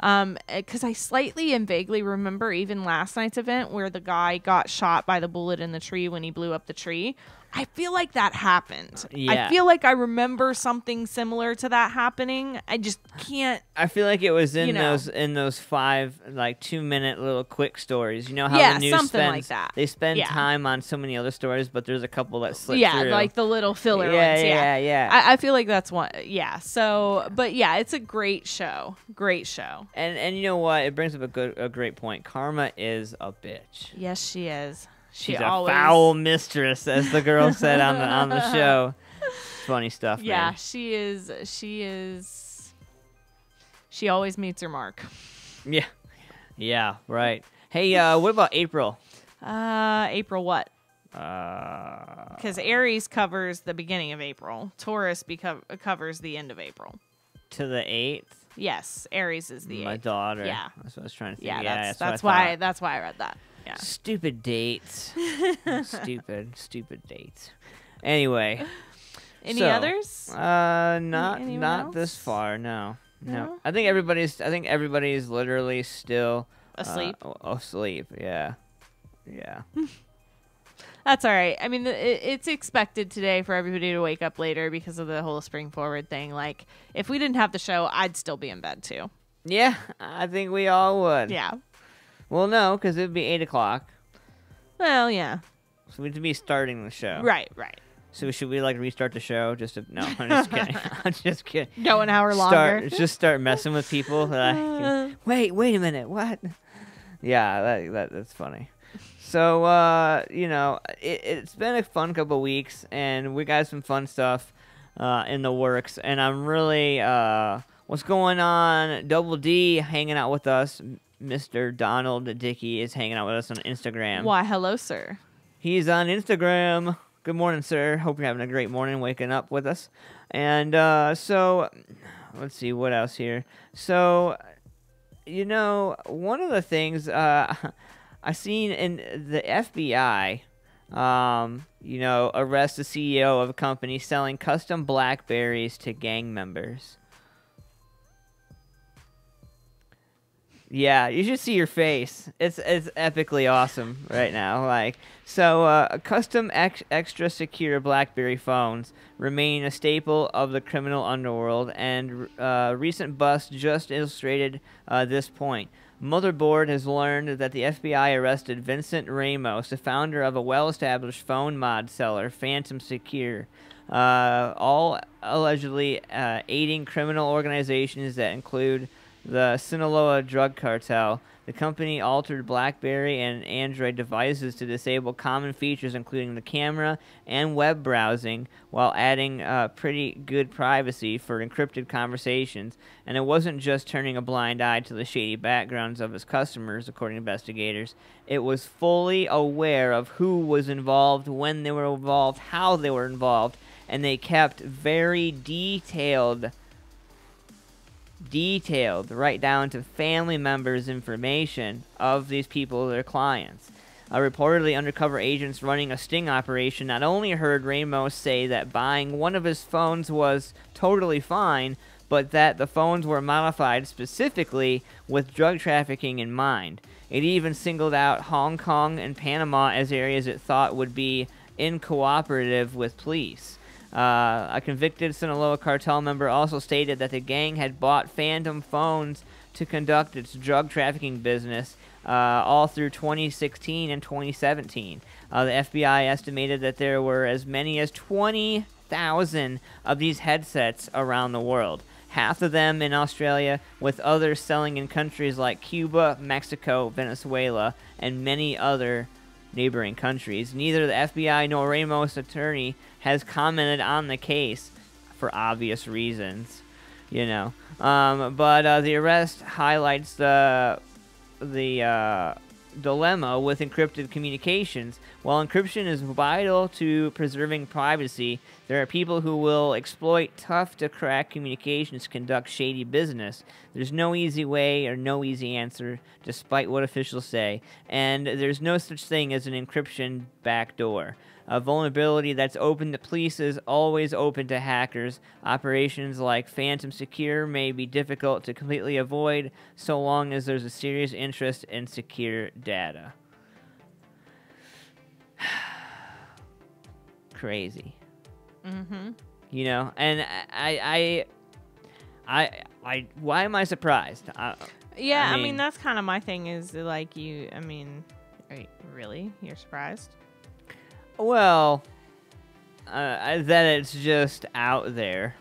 Because I slightly and vaguely remember even last night's event where the guy got shot by the bullet in the tree when he blew up the tree. I feel like that happened. Yeah. I feel like I remember something similar to that happening. I just can't. I feel like it was in you know. those 5 like 2-minute little quick stories. You know how Yeah, the news something spends, like that. They spend Yeah. time on so many other stories, but there's a couple that slip Yeah, through. like the little filler ones. Yeah. I feel like that's one. Yeah. So, but yeah, it's a great show. Great show. And you know what? It brings up a great point. Karma is a bitch. Yes, she is. She's a foul mistress, as the girl said on the show. Funny stuff, Yeah, man. she is. She always meets her mark. Yeah, right. Hey, what about April? April what? Uh, Because Aries covers the beginning of April. Taurus covers the end of April. to the 8th. Yes, Aries is the My 8th. daughter. Yeah. That's what I was trying to think. Yeah, that's what I why. thought. That's why I read that. Yeah. Stupid dates. stupid dates. Anyway. Any others? Not else? this far. No. No? I think everybody's literally still Asleep? Asleep. Yeah. Yeah. That's all right. I mean, it's expected today for everybody to wake up later because of the whole spring forward thing. Like, if we didn't have the show, I'd still be in bed too. Yeah, I think we all would. Yeah. Well, no, because it'd be 8 o'clock. Well, yeah. So we'd be starting the show. Right. So should we restart the show? No, I'm just kidding. I'm just kidding. Go an hour longer. Just start messing with people. Wait a minute. What? Yeah, that's funny. So, it's been a fun couple of weeks, and we got some fun stuff in the works. And I'm really, what's going on? Double D hanging out with us. Mr. Donald Dickey is hanging out with us on Instagram. Why, hello, sir. He's on Instagram. Good morning, sir. Hope you're having a great morning waking up with us. And so, let's see, what else here? So, one of the things I seen in the FBI, arrest the CEO of a company selling custom Blackberries to gang members. Yeah, you should see your face. It's epically awesome right now. Custom extra secure BlackBerry phones remain a staple of the criminal underworld, and recent busts just illustrated this point. Motherboard has learned that the FBI arrested Vincent Ramos, the founder of a well-established phone mod seller, Phantom Secure, all allegedly aiding criminal organizations that include the Sinaloa drug cartel. The company altered BlackBerry and Android devices to disable common features including the camera and web browsing, while adding pretty good privacy for encrypted conversations. And it wasn't just turning a blind eye to the shady backgrounds of its customers, according to investigators. It was fully aware of who was involved, when they were involved, how they were involved, and they kept very detailed right down to family members' information of these people, their clients. Reportedly, undercover agents running a sting operation not only heard Ramos say that buying one of his phones was totally fine, but that the phones were modified specifically with drug trafficking in mind. It even singled out Hong Kong and Panama as areas it thought would be uncooperative with police. A convicted Sinaloa cartel member also stated that the gang had bought Phantom phones to conduct its drug trafficking business all through 2016 and 2017. The FBI estimated that there were as many as 20,000 of these headsets around the world, half of them in Australia, with others selling in countries like Cuba, Mexico, Venezuela, and many other neighboring countries. Neither the FBI nor Ramos' attorney has commented on the case for obvious reasons, but the arrest highlights the dilemma with encrypted communications. While encryption is vital to preserving privacy, there are people who will exploit tough-to-crack communications to conduct shady business. There's no easy way or no easy answer, despite what officials say, and there's no such thing as an encryption backdoor. A vulnerability that's open to police is always open to hackers. Operations like Phantom Secure may be difficult to completely avoid so long as there's a serious interest in secure data. Crazy. Mm-hmm. And I why am I surprised? I mean, that's kind of my thing is are you really? You're surprised? Well, that it's just out there.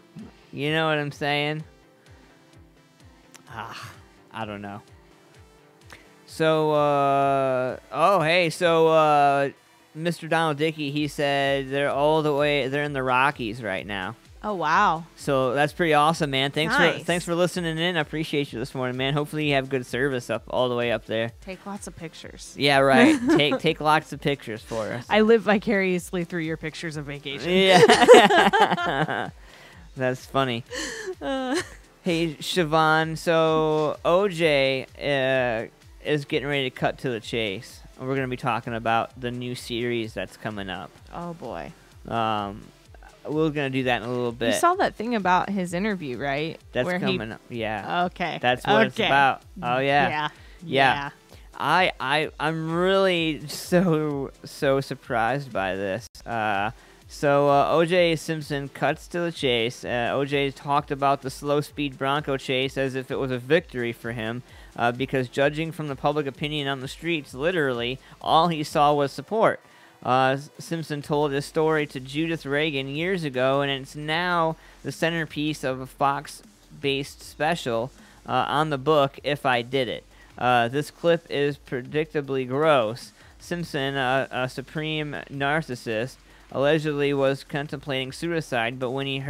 You know what I'm saying? I don't know. So, Mr. Donald Dickey, he said they're in the Rockies right now. Oh, wow. So that's pretty awesome, man. Nice. Thanks for listening in. I appreciate you this morning, man. Hopefully you have good service all the way up there. Take lots of pictures. Yeah, right. Take lots of pictures for us. I live vicariously through your pictures of vacation. Yeah. That's funny. Hey, Siobhan, so OJ is getting ready to cut to the chase. We're going to be talking about the new series that's coming up. Oh, boy. We're gonna do that in a little bit. You saw that thing about his interview, right? That's Where coming up. Yeah. Okay. That's what it's about. Oh yeah. Yeah. I'm really so surprised by this. So O.J. Simpson cuts to the chase. O.J. talked about the slow-speed Bronco chase as if it was a victory for him, because judging from the public opinion on the streets, literally, all he saw was support. Simpson told his story to Judith Reagan years ago, and it's now the centerpiece of a Fox-based special on the book, If I Did It. This clip is predictably gross. Simpson, a supreme narcissist, allegedly was contemplating suicide, but when you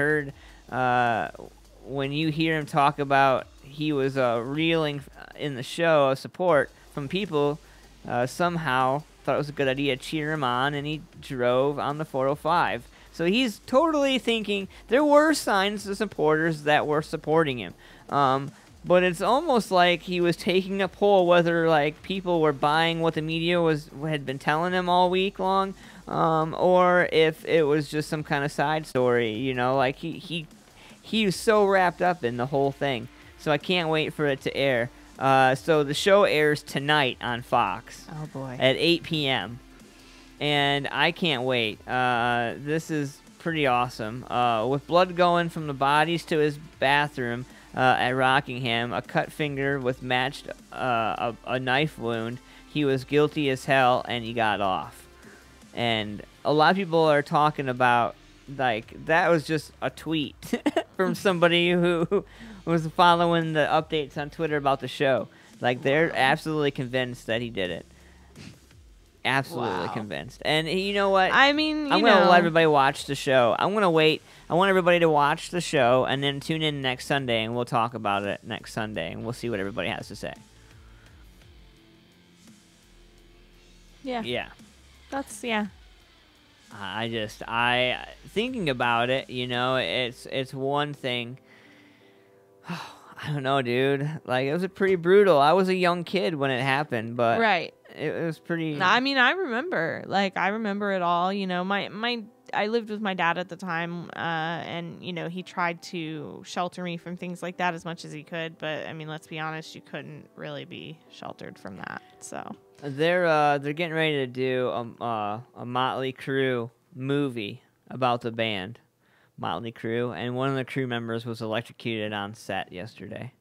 hear him talk about he was reeling in the show of support from people, somehow thought it was a good idea to cheer him on, and he drove on the 405. So he's totally thinking there were signs of supporters that were supporting him. But it's almost like he was taking a poll whether like people were buying what the media had been telling him all week long, or if it was just some kind of side story. You know, like he was so wrapped up in the whole thing. So I can't wait for it to air. So the show airs tonight on Fox. Oh boy. At 8 p.m. And I can't wait. This is pretty awesome. With blood going from the bodies to his bathroom at Rockingham, a cut finger with matched a knife wound, he was guilty as hell, and he got off. And a lot of people are talking about, like, that was just a tweet from somebody who was following the updates on Twitter about the show. Like, they're absolutely convinced that he did it. Absolutely convinced. And you know what? I mean, I'm going to let everybody watch the show. I'm going to wait. I want everybody to watch the show and then tune in next Sunday, and we'll talk about it next Sunday, and we'll see what everybody has to say. Yeah. Yeah. That's, I thinking about it, you know, it's one thing. I don't know, dude. Like, it was pretty brutal. I was a young kid when it happened, but right. It was pretty. I mean, I remember it all. You know, I lived with my dad at the time, and you know, he tried to shelter me from things like that as much as he could. But I mean, let's be honest, you couldn't really be sheltered from that. So they're getting ready to do a Motley Crue movie about the band Motley Crue, and one of the crew members was electrocuted on set yesterday.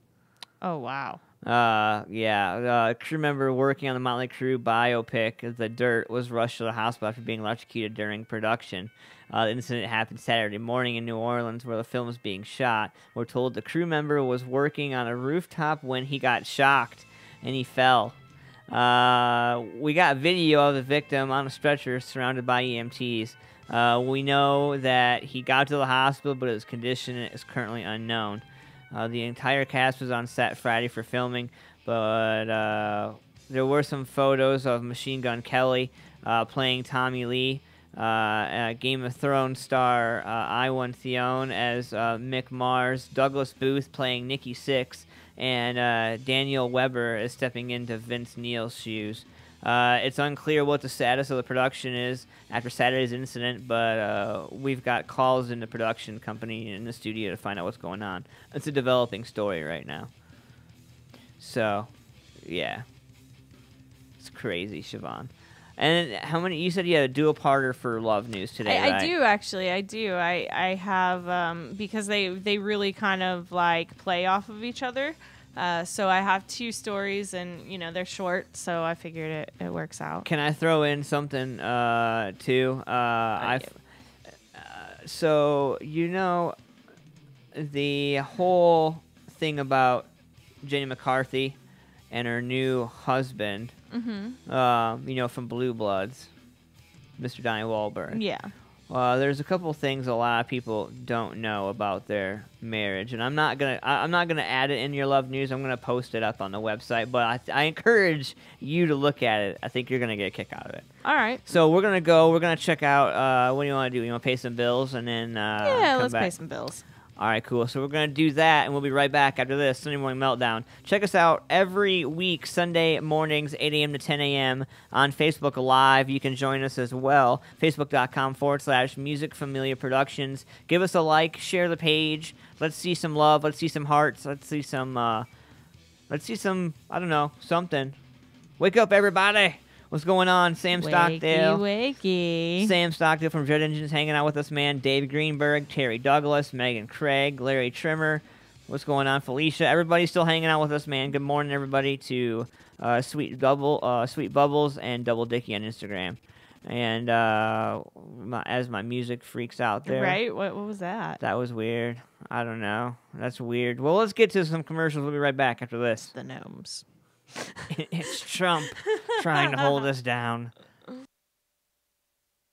Oh wow. A crew member working on the Motley Crue biopic, The Dirt, was rushed to the hospital after being electrocuted during production. The incident happened Saturday morning in New Orleans, where the film is being shot. We're told the crew member was working on a rooftop when he got shocked, and he fell. We got video of the victim on a stretcher surrounded by EMTs. We know that he got to the hospital, but his condition is currently unknown. The entire cast was on set Friday for filming, but there were some photos of Machine Gun Kelly playing Tommy Lee, Game of Thrones star Iwan Theon as Mick Mars, Douglas Booth playing Nikki Sixx, and Daniel Weber is stepping into Vince Neil's shoes. It's unclear what the status of the production is after Saturday's incident, but we've got calls in the production company in the studio to find out what's going on. It's a developing story right now. So, yeah. It's crazy, Siobhan. And how many? You said you had a dual-parter for Love News today, right? I do, actually. I do. I have, because they really kind of, like, play off of each other. So I have two stories, and, you know, they're short, so I figured it works out. Can I throw in something, too? So, you know, the whole thing about Jenny McCarthy and her new husband, you know, from Blue Bloods, Mr. Donnie Wahlberg. Yeah. There's a couple things a lot of people don't know about their marriage, and I'm not gonna add it in your Love News. I'm gonna post it up on the website, but I encourage you to look at it. I think you're gonna get a kick out of it. All right. So we're gonna check out. What do you want to do? You want to pay some bills and then yeah, let's back? pay some bills. All right, cool. So we're going to do that, and we'll be right back after this Sunday Morning Meltdown. Check us out every week, Sunday mornings, 8 a.m. to 10 a.m. on Facebook Live. You can join us as well, facebook.com/Music Familia Productions. Give us a like, share the page. Let's see some love. Let's see some hearts. Let's see some, I don't know, something. Wake up, everybody. What's going on? Sam Stockdale. Wakey. Sam Stockdale from Jet Engines hanging out with us, man. Dave Greenberg, Terry Douglas, Megan Craig, Larry Trimmer. What's going on, Felicia? Everybody's still hanging out with us, man. Good morning, everybody, to Sweet Bubbles and Double Dicky on Instagram. And as my music freaks out there. Right? What was that? That was weird. I don't know. That's weird. Well, let's get to some commercials. We'll be right back after this. The gnomes. It's Trump trying to hold us down.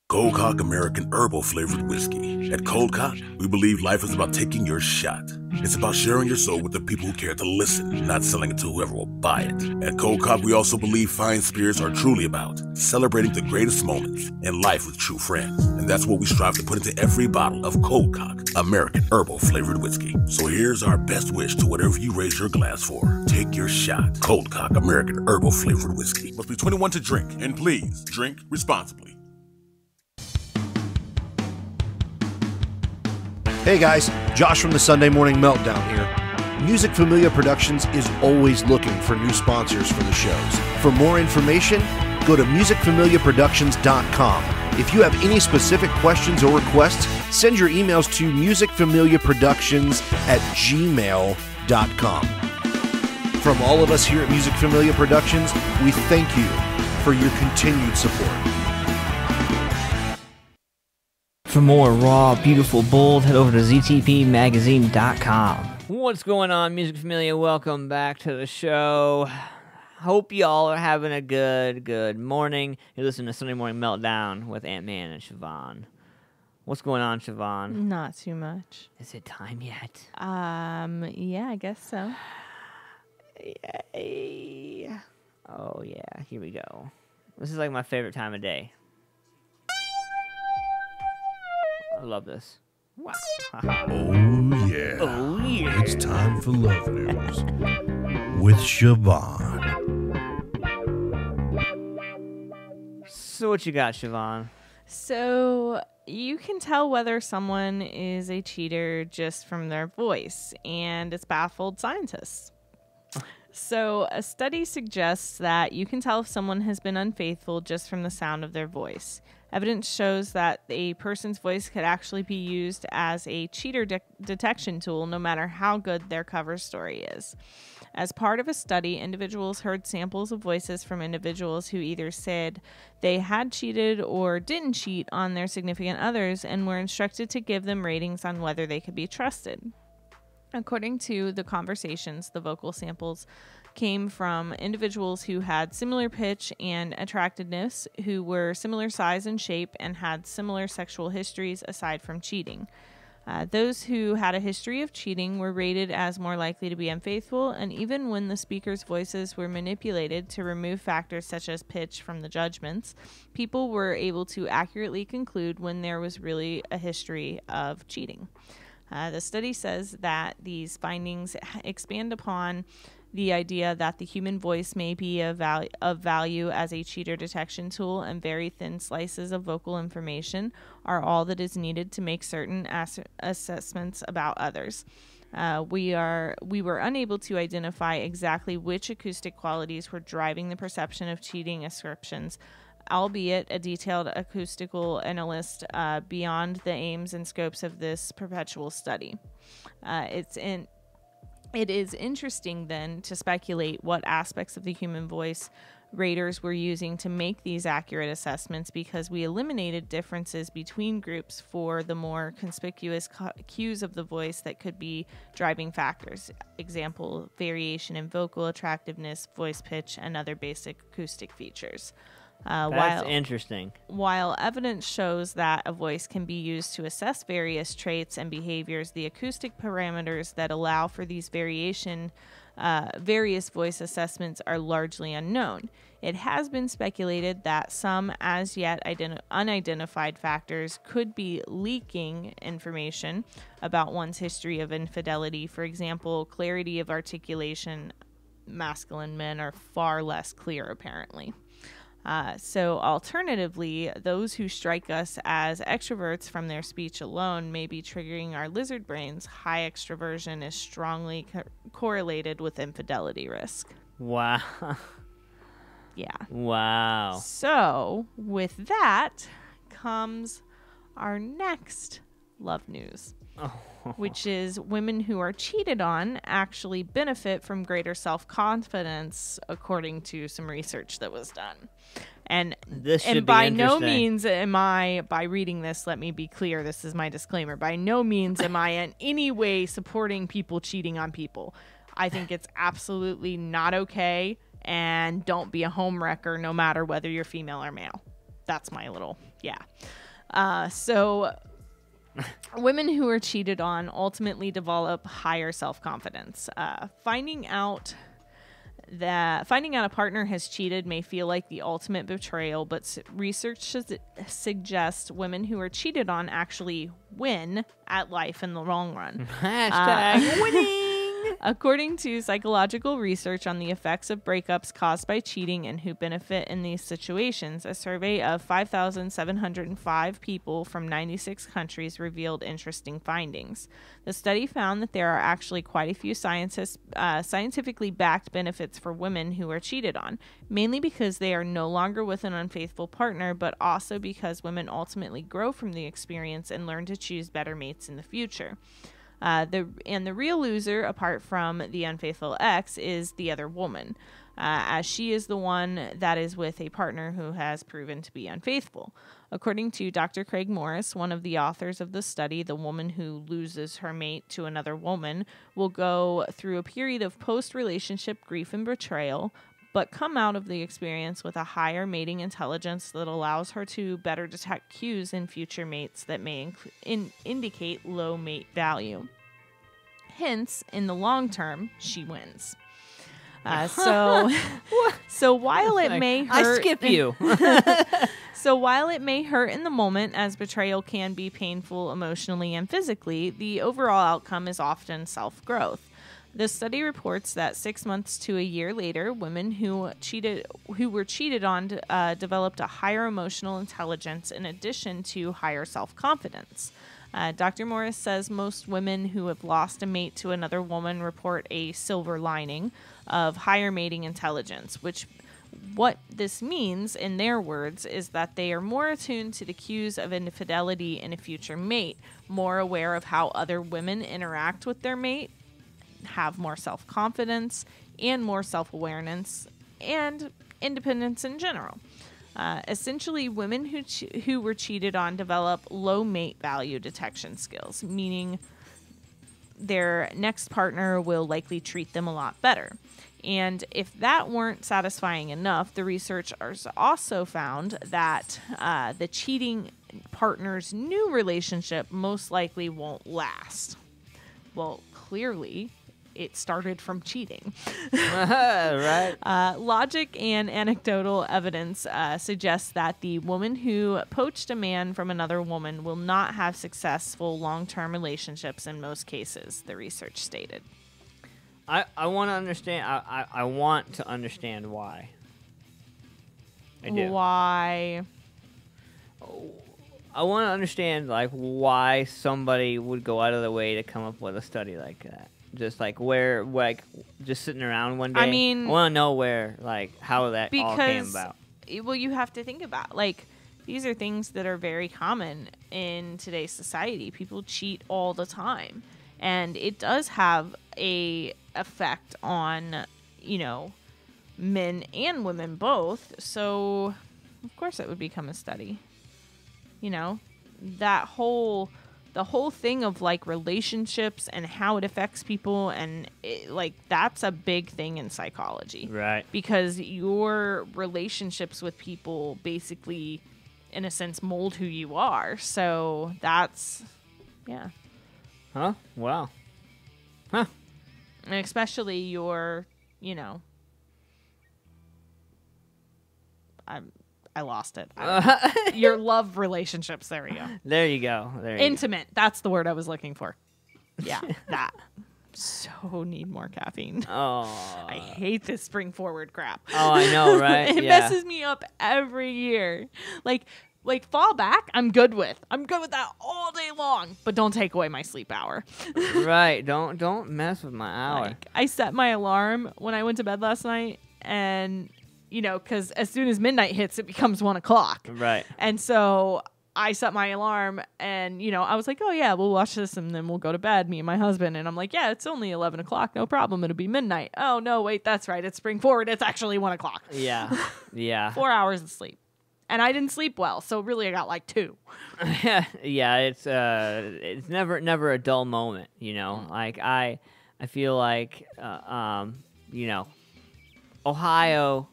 Cold Cock American Herbal Flavored Whiskey. At Cold Cock, we believe life is about taking your shot. It's about sharing your soul with the people who care to listen, not selling it to whoever will buy it. At Cold Cock, we also believe fine spirits are truly about celebrating the greatest moments in life with true friends. And that's what we strive to put into every bottle of Cold Cock American Herbal Flavored Whiskey. So here's our best wish to whatever you raise your glass for. Take your shot. Cold Cock American Herbal Flavored Whiskey. Must be 21 to drink, and please drink responsibly. Hey guys, Josh from the Sunday Morning Meltdown here. Music Familia Productions is always looking for new sponsors for the shows. For more information, go to musicfamiliaproductions.com. If you have any specific questions or requests, send your emails to musicfamiliaproductions@gmail.com. From all of us here at Music Familia Productions, we thank you for your continued support. For more raw, beautiful, bold, head over to ztpmagazine.com. What's going on, Music Familia? Welcome back to the show. Hope y'all are having a good morning. You're listening to Sunday Morning Meltdown with Antman and Siobhan. What's going on, Siobhan? Not too much. Is it time yet? Yeah, I guess so. Yay. Oh, yeah. Here we go. This is like my favorite time of day. I love this. Wow. Oh, yeah. Oh, yeah. It's time for Love News with Siobhan. So what you got, Siobhan? So you can tell whether someone is a cheater just from their voice, and it's baffled scientists. So a study suggests that you can tell if someone has been unfaithful just from the sound of their voice. Evidence shows that a person's voice could actually be used as a cheater detection tool, no matter how good their cover story is. As part of a study, individuals heard samples of voices from individuals who either said they had cheated or didn't cheat on their significant others and were instructed to give them ratings on whether they could be trusted. According to the conversations, the vocal samples came from individuals who had similar pitch and attractiveness, who were similar size and shape, and had similar sexual histories aside from cheating. Those who had a history of cheating were rated as more likely to be unfaithful, and even when the speakers' voices were manipulated to remove factors such as pitch from the judgments, people were able to accurately conclude when there was really a history of cheating. The study says that these findings expand upon the idea that the human voice may be of value as a cheater detection tool, and very thin slices of vocal information are all that is needed to make certain assessments about others. We were unable to identify exactly which acoustic qualities were driving the perception of cheating ascriptions, albeit a detailed acoustical analyst beyond the aims and scopes of this perpetual study. It is interesting, then, to speculate what aspects of the human voice raters were using to make these accurate assessments, because we eliminated differences between groups for the more conspicuous cues of the voice that could be driving factors. Example, variation in vocal attractiveness, voice pitch, and other basic acoustic features. That's interesting. While evidence shows that a voice can be used to assess various traits and behaviors, the acoustic parameters that allow for these variation various voice assessments are largely unknown. It has been speculated that some as yet unidentified factors could be leaking information about one's history of infidelity. For example, clarity of articulation. Masculine men are far less clear, apparently. So alternatively, those who strike us as extroverts from their speech alone may be triggering our lizard brains. High extroversion is strongly correlated with infidelity risk. Wow. Yeah. Wow. So with that comes our next love news. Which is women who are cheated on actually benefit from greater self-confidence, according to some research that was done. And by no means am I, by reading this, let me be clear, this is my disclaimer, by no means am I in any way supporting people cheating on people. I think it's absolutely not okay, and don't be a homewrecker no matter whether you're female or male. That's my little, So women who are cheated on ultimately develop higher self-confidence. Finding out a partner has cheated may feel like the ultimate betrayal, but research suggests women who are cheated on actually win at life in the long run. Hashtag winning. According to psychological research on the effects of breakups caused by cheating and who benefit in these situations, a survey of 5,705 people from 96 countries revealed interesting findings. The study found that there are actually quite a few scientifically backed benefits for women who are cheated on, mainly because they are no longer with an unfaithful partner, but also because women ultimately grow from the experience and learn to choose better mates in the future. The real loser, apart from the unfaithful ex, is the other woman, as she is the one that is with a partner who has proven to be unfaithful. According to Dr. Craig Morris, one of the authors of the study, the woman who loses her mate to another woman will go through a period of post-relationship grief and betrayal, but come out of the experience with a higher mating intelligence that allows her to better detect cues in future mates that may indicate low mate value. Hence, in the long term, she wins. So while it may hurt, I skip you. So while it may hurt in the moment, as betrayal can be painful emotionally and physically, the overall outcome is often self-growth. The study reports that 6 months to a year later, women who were cheated on developed a higher emotional intelligence in addition to higher self-confidence. Dr. Morris says most women who have lost a mate to another woman report a silver lining of higher mating intelligence, which what this means, in their words, is that they are more attuned to the cues of infidelity in a future mate, more aware of how other women interact with their mate, have more self-confidence and more self-awareness and independence in general. Essentially, women who were cheated on develop low mate value detection skills, meaning their next partner will likely treat them a lot better. And if that weren't satisfying enough, the researchers also found that the cheating partner's new relationship most likely won't last. Well, clearly, it started from cheating. Right. Logic and anecdotal evidence suggests that the woman who poached a man from another woman will not have successful long-term relationships in most cases, the research stated. I want to understand. I want to understand why. I do. Why? I want to understand why somebody would go out of their way to come up with a study like that. Just just sitting around one day. I mean, I want to know how that all came about. Well, you have to think about these are things that are very common in today's society. People cheat all the time, and it does have a effect on men and women both. So, of course, it would become a study. The whole thing of relationships and how it affects people, and that's a big thing in psychology, right? Because your relationships with people basically, in a sense, mold who you are. So that's, yeah. Huh? Wow. Huh. And especially your, I lost it. Your love relationships. There we go. There you go. Intimate. That's the word I was looking for. Yeah, that. So need more caffeine. Oh, I hate this spring forward crap. Oh, I know, right? It messes me up every year. Like fall back, I'm good with. I'm good with that all day long. But don't take away my sleep hour. Right. Don't mess with my hour. Like, I set my alarm when I went to bed last night, and because as soon as midnight hits, it becomes 1 o'clock. Right. And so I set my alarm, and I was like, oh yeah, we'll watch this and then we'll go to bed, me and my husband. And I'm like, yeah, it's only 11 o'clock, no problem, it'll be midnight. Oh no, wait, that's right, it's spring forward, it's actually 1 o'clock. Yeah. 4 hours of sleep, and I didn't sleep well, so really I got like 2. Yeah, it's never a dull moment, like I feel like Ohio,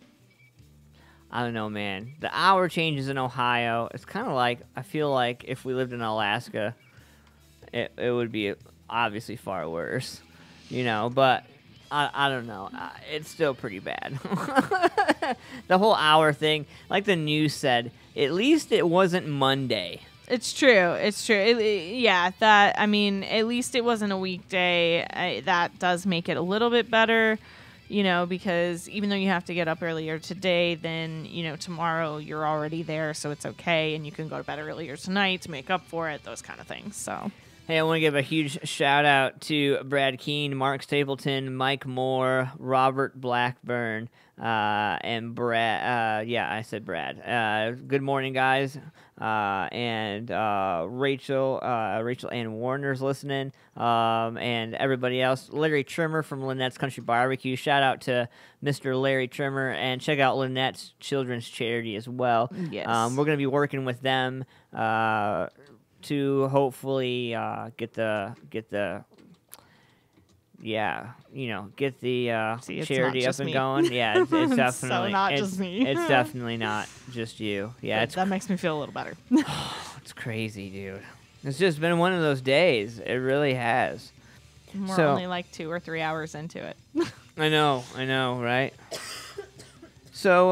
I don't know, man. The hour changes in Ohio. It's kind of like, I feel like if we lived in Alaska, it would be obviously far worse, but I don't know. It's still pretty bad. The whole hour thing, like the news said, at least it wasn't Monday. It's true. At least it wasn't a weekday. That does make it a little bit better. Because even though you have to get up earlier today, then, tomorrow you're already there, so it's okay, and you can go to bed earlier tonight to make up for it, those kind of things, so. Hey, I want to give a huge shout-out to Brad Keene, Mark Stapleton, Mike Moore, Robert Blackburn, and Brad. I said Brad. Good morning, guys. And Rachel Ann Warner's listening, and everybody else. Larry Trimmer from Lynette's Country Barbecue. Shout out to Mr. Larry Trimmer, and check out Lynette's Children's Charity as well. Yes. We're going to be working with them to hopefully get the charity up and me. going. Yeah, it's definitely so not just me. It's definitely not just you. Yeah, that makes me feel a little better. It's crazy, dude. It's just been one of those days. It really has. We're only like 2 or 3 hours into it. I know, right? So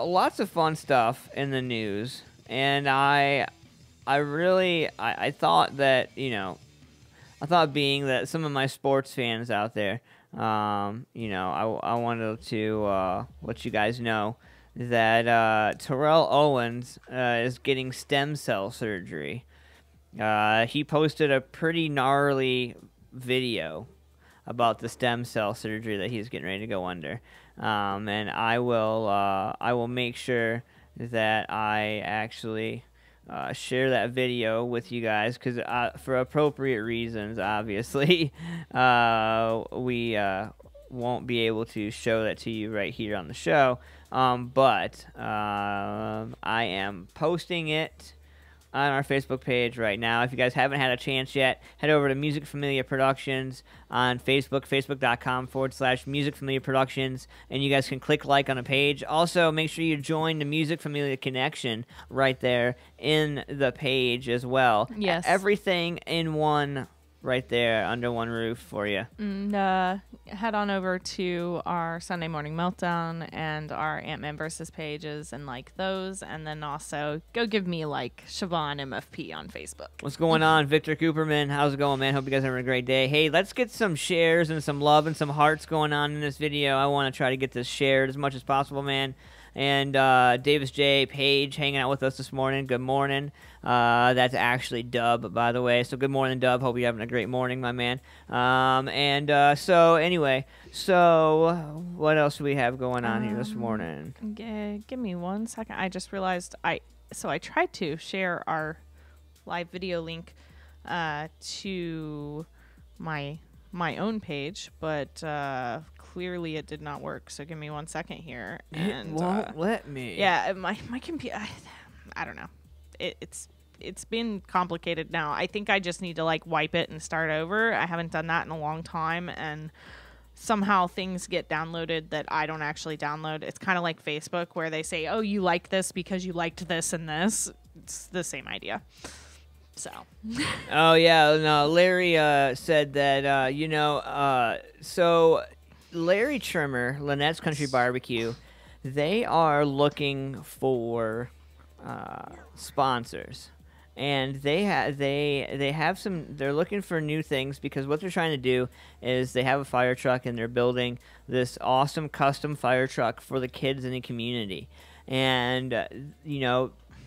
lots of fun stuff in the news, and I thought that, I thought being that some of my sports fans out there, I wanted to let you guys know that Terrell Owens is getting stem cell surgery. He posted a pretty gnarly video about the stem cell surgery that he's getting ready to go under, and I will make sure that I actually share that video with you guys, because for appropriate reasons, obviously, we won't be able to show that to you right here on the show, but I am posting it on our Facebook page right now. If you guys haven't had a chance yet, head over to Music Familia Productions on Facebook, facebook.com/Music Familia Productions, and you guys can click like on a page. Also, make sure you join the Music Familia Connection right there in the page as well. Yes. Everything in one right there under one roof for you. And head on over to our Sunday Morning Meltdown and our Antman versus pages and like those, and then also go give me like Siobhan MFP on Facebook. What's going on, Victor Cooperman? How's it going, man? Hope you guys are having a great day. Hey, let's get some shares and some love and some hearts going on in this video. I want to try to get this shared as much as possible, man. And Davis J. Page hanging out with us this morning. Good morning. That's actually Dub, by the way. So good morning, Dub. Hope you're having a great morning, my man. So anyway, what else do we have going on here this morning? Give me 1 second. I just realized I tried to share our live video link to my own page, but clearly it did not work. So give me 1 second here. And, it won't let me. Yeah, my computer. I don't know. It's been complicated now. I think I just need to like wipe it and start over. I haven't done that in a long time, and somehow things get downloaded that I don't actually download. It's kind of like Facebook, where they say, "Oh, you like this because you liked this and this." It's the same idea. So. Oh yeah, no. Larry said that so Larry Trimmer, Lynette's Country Barbecue, they are looking for sponsors, and they have some. They're looking for new things because what they're trying to do is they have a fire truck and they're building this awesome custom fire truck for the kids in the community, and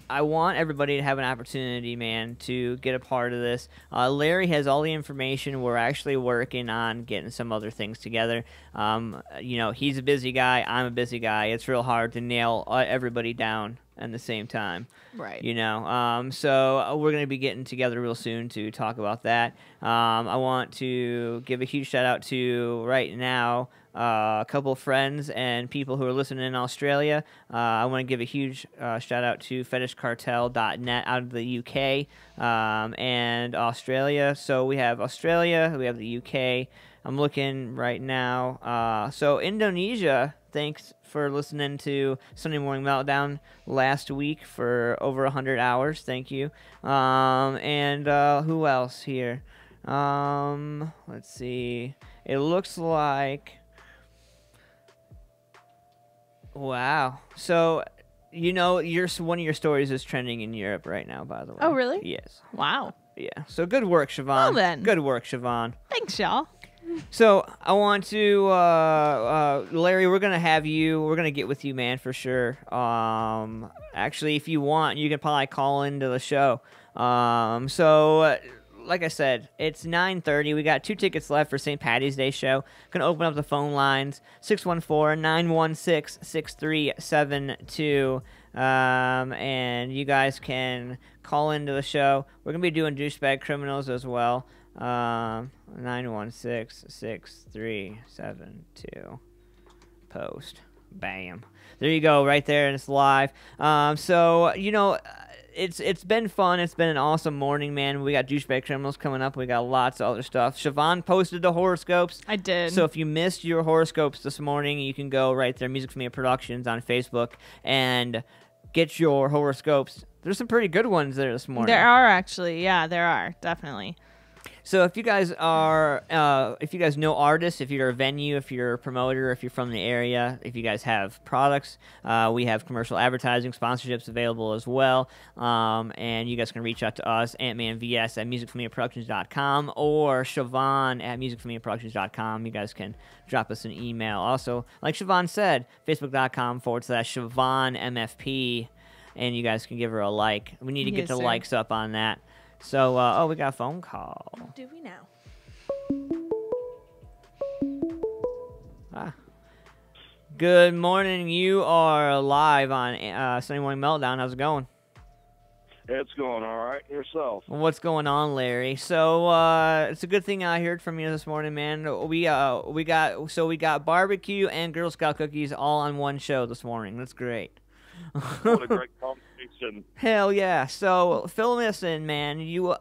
I want everybody to have an opportunity, man, to get a part of this. Larry has all the information. We're actually working on getting some other things together. He's a busy guy. I'm a busy guy. It's real hard to nail everybody down at the same time. Right. So we're going to be getting together real soon to talk about that. I want to give a huge shout out to right now a couple of friends and people who are listening in Australia. I want to give a huge shout out to fetishcartel.net out of the UK and Australia. So we have Australia, we have the UK. I'm looking right now. So Indonesia, thanks for listening to Sunday Morning Meltdown last week for over 100 hours. Thank you. And who else here? Let's see. It looks like... Wow. So, one of your stories is trending in Europe right now, by the way. Oh, really? Yes. Wow. Yeah. So good work, Siobhan. Well, then. Good work, Siobhan. Thanks, y'all. So I want to, Larry, we're going to get with you, man, for sure. Actually, if you want, you can probably call into the show. Like I said, it's 9:30. We got 2 tickets left for St. Patty's Day show. Gonna open up the phone lines, 614-916-6372. And you guys can call into the show. We're gonna be doing douchebag criminals as well. 916-6372. Post. Bam. There you go, right there, and it's live. It's been fun. It's been an awesome morning, man. We got douchebag criminals coming up. We got lots of other stuff. Siobhan posted the horoscopes. I did. So if you missed your horoscopes this morning, you can go right there, Music Familia Productions on Facebook, and get your horoscopes. There's some pretty good ones there this morning. There are actually. Yeah, there are. Definitely. So if you guys know artists, if you're a venue, if you're a promoter, if you're from the area, if you guys have products, we have commercial advertising, sponsorships available as well. And you guys can reach out to us, AntmanVS at musicfamiliaproductions.com or Siobhan at musicfamiliaproductions.com. You guys can drop us an email. Also, like Siobhan said, facebook.com/Siobhan MFP, and you guys can give her a like. We need to get the likes up on that. So, we got a phone call. Do we now? Good morning. You are live on Sunday Morning Meltdown. How's it going? It's going all right. Yourself? What's going on, Larry? So, it's a good thing I heard from you this morning, man. We got barbecue and Girl Scout cookies all on one show this morning. That's great. What a great conversation. Hell yeah! So fill us in, man. You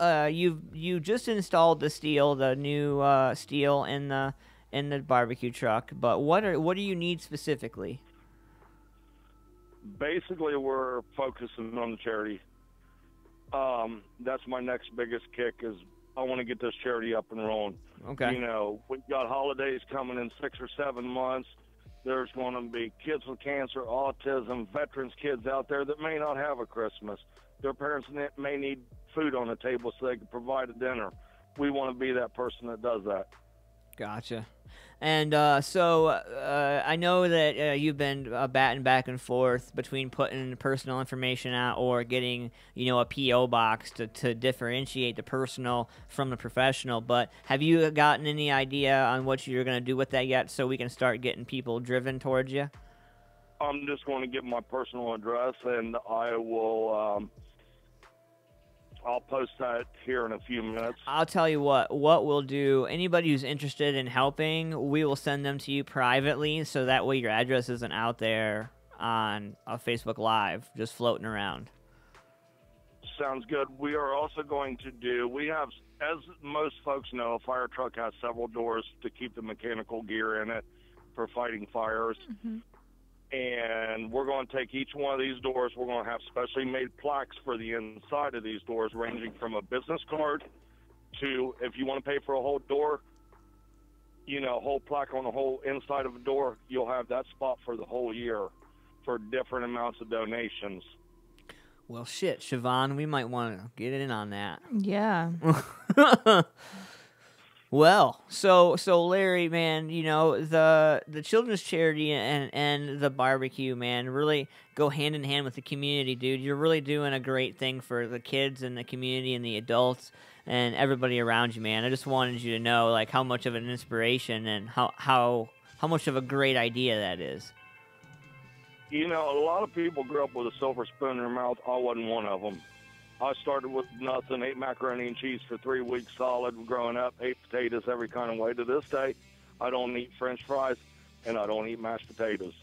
just installed the new steel in the barbecue truck. But what do you need specifically? Basically, we're focusing on the charity. That's my next biggest kick is I want to get this charity up and rolling. Okay. We've got holidays coming in 6 or 7 months. There's going to be kids with cancer, autism, veterans kids out there that may not have a Christmas. Their parents may need food on the table so they can provide a dinner. We want to be that person that does that. Gotcha. And I know that you've been batting back and forth between putting personal information out or getting, a P.O. box to differentiate the personal from the professional. But have you gotten any idea on what you're going to do with that yet so we can start getting people driven towards you? I'm just going to get my personal address, and I will I'll post that here in a few minutes. I'll tell you what we'll do. Anybody who's interested in helping, we will send them to you privately, so that way your address isn't out there on a Facebook Live just floating around. Sounds good. We are also going to we have, as most folks know, a fire truck has several doors to keep the mechanical gear in it for fighting fires. Mm-hmm. And we're going to take each one of these doors. We're going to have specially made plaques for the inside of these doors, ranging from a business card to, if you want to pay for a whole door, you know, a whole plaque on the whole inside of a door, you'll have that spot for the whole year for different amounts of donations. Well, shit, Siobhan, we might want to get in on that. Yeah. Well, so Larry, man, you know, the children's charity and the barbecue, man, really go hand in hand with the community, dude. You're really doing a great thing for the kids and the community and the adults and everybody around you, man. I just wanted you to know, like, how much of an inspiration and how much of a great idea that is. You know, a lot of people grew up with a silver spoon in their mouth. I wasn't one of them. I started with nothing, ate macaroni and cheese for 3 weeks solid growing up, ate potatoes every kind of way. To this day, I don't eat French fries, and I don't eat mashed potatoes.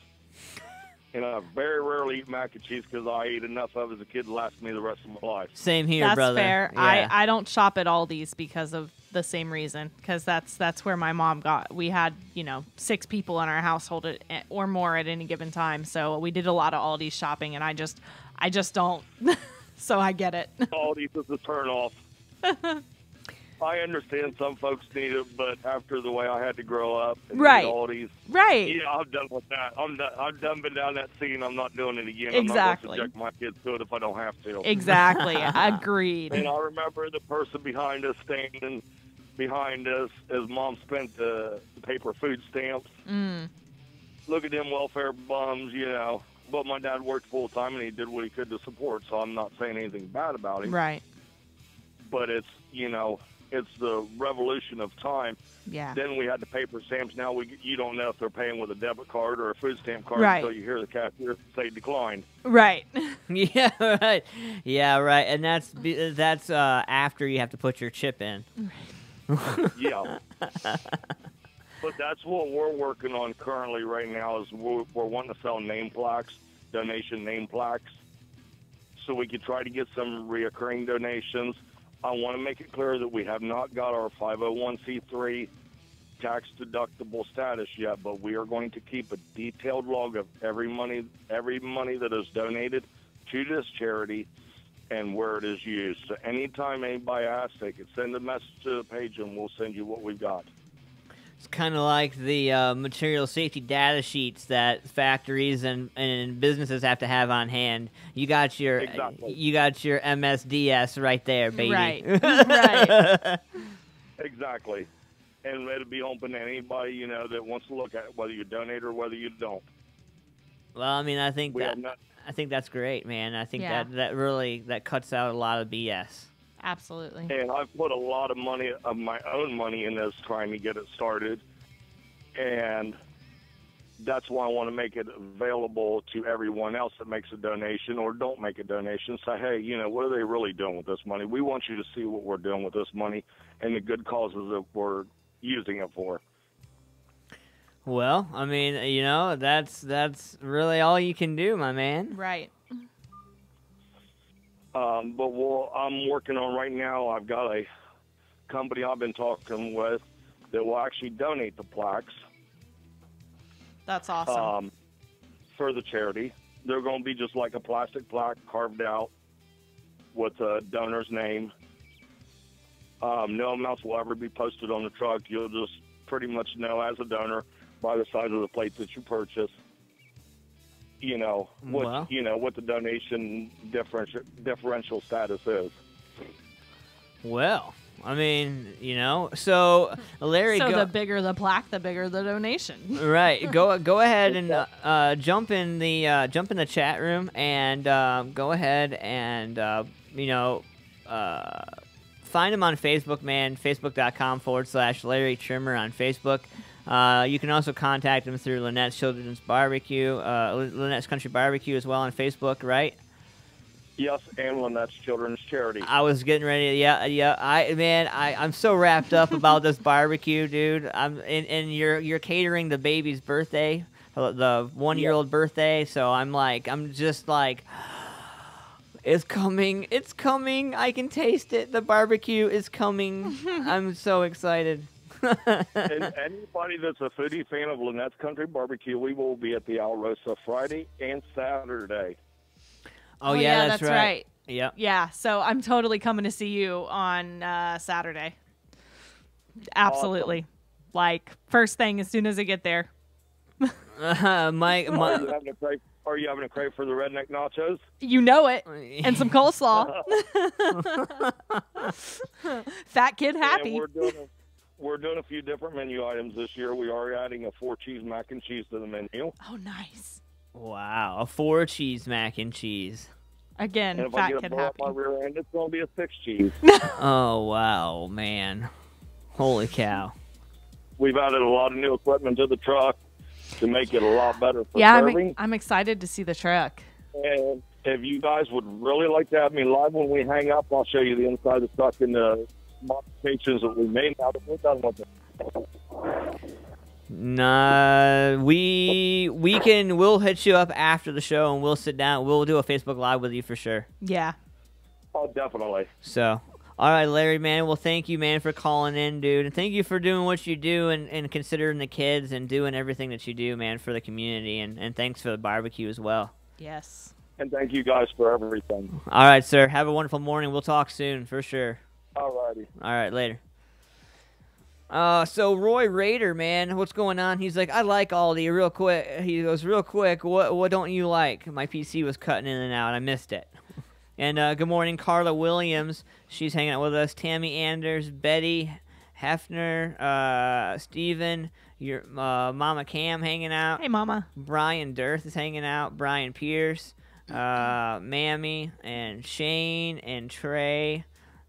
And I very rarely eat mac and cheese because I ate enough of it as a kid to last me the rest of my life. Same here, that's brother. That's fair. Yeah. I don't shop at Aldi's because of the same reason, because that's where my mom got. We had, you know, 6 people in our household or more at any given time, so we did a lot of Aldi's shopping, and I just don't. So I get it. Aldi's is a turnoff. I understand some folks need it, but after the way I had to grow up and right, eat Aldi's, right, yeah, I'm done with that. I've done been down that scene. I'm not doing it again. Exactly. I'm not going to subject my kids to it if I don't have to. Exactly. Agreed. And I remember the person behind us standing behind us as Mom spent the paper food stamps. Look at them welfare bums, you know. But my dad worked full-time, and he did what he could to support, so I'm not saying anything bad about him. Right. But it's, you know, it's the revolution of time. Yeah. Then we had the paper stamps. Now you don't know if they're paying with a debit card or a food stamp card until you hear the cashier say declined. Right. Yeah, right. Yeah, right. And that's after you have to put your chip in. Right. Yeah. But that's what we're working on currently right now is we're wanting to sell name plaques, donation name plaques, so we could try to get some reoccurring donations. I want to make it clear that we have not got our 501c3 tax-deductible status yet, but we are going to keep a detailed log of every money that is donated to this charity and where it is used. So anytime anybody asks, they can send a message to the page, and we'll send you what we've got. It's kind of like the material safety data sheets that factories and businesses have to have on hand. You got your MSDS right there, baby. Right. Right. Exactly. And it'll be open to anybody, you know, that wants to look at it, whether you donate or whether you don't. Well, I mean, I think that's great, man. I think that really cuts out a lot of BS. Absolutely. And I've put a lot of money, of my own money, in this trying to get it started. And that's why I want to make it available to everyone else that makes a donation or don't make a donation. Say, hey, you know, what are they really doing with this money? We want you to see what we're doing with this money and the good causes that we're using it for. Well, I mean, you know, that's really all you can do, my man. Right. But what I'm working on right now, I've got a company I've been talking with that will actually donate the plaques. That's awesome. For the charity. They're going to be just like a plastic plaque carved out with a donor's name. No amounts will ever be posted on the truck. You'll just pretty much know as a donor by the size of the plate that you purchase. You know what the donation differential status is. Well, I mean, you know, so Larry, the bigger the plaque, the bigger the donation. Right. Go ahead and jump in the chat room and go ahead and find him on Facebook, man. Facebook.com/Larry Trimmer on Facebook. You can also contact him through Lynette's Children's Barbecue, Lynette's Country Barbecue as well on Facebook, right? Yes, and Lynette's Children's Charity. I was getting ready. Yeah. I'm so wrapped up about this barbecue, dude. And you're catering the baby's birthday, the 1-year-old birthday. So I'm just like, it's coming. It's coming. I can taste it. The barbecue is coming. I'm so excited. And anybody that's a foodie fan of Lynette's Country Barbecue, we will be at the Alrosa Friday and Saturday. Oh, yeah, that's right. Yep. Yeah, so I'm totally coming to see you on Saturday. Absolutely. Awesome. Like, first thing as soon as I get there. Mike, Are you having a crave for the redneck nachos? You know it. And some coleslaw. Fat kid happy. And we're doing a few different menu items this year. We are adding a 4-cheese mac and cheese to the menu. Oh, nice. Wow, a 4-cheese mac and cheese. Again, and if fat I get kid a blow happy. up my rear end, it's going to be a 6-cheese. Oh, wow, man. Holy cow. We've added a lot of new equipment to the truck to make it a lot better for Yeah, serving. I'm excited to see the truck. And if you guys would really like to have me live when we hang up, I'll show you the inside of the truck and the modifications that we made now that we're done with it. Nah, we'll hit you up after the show and we'll sit down. We'll do a Facebook Live with you for sure. Yeah. Oh, definitely. So, all right, Larry, man. Well, thank you, man, for calling in, dude. And thank you for doing what you do and considering the kids and doing everything that you do, man, for the community. And thanks for the barbecue as well. Yes. And thank you guys for everything. All right, sir. Have a wonderful morning. We'll talk soon for sure. All righty. All right, later. So Roy Rader, man, what's going on? He's like, I like Aldi real quick. He goes, real quick, what don't you like? My PC was cutting in and out. I missed it. And good morning, Carla Williams. She's hanging out with us. Tammy Anders, Betty Hefner, Steven, your Mama Cam hanging out. Hey, Mama. Brian Dirth is hanging out. Brian Pierce, Mammy, and Shane, and Trey,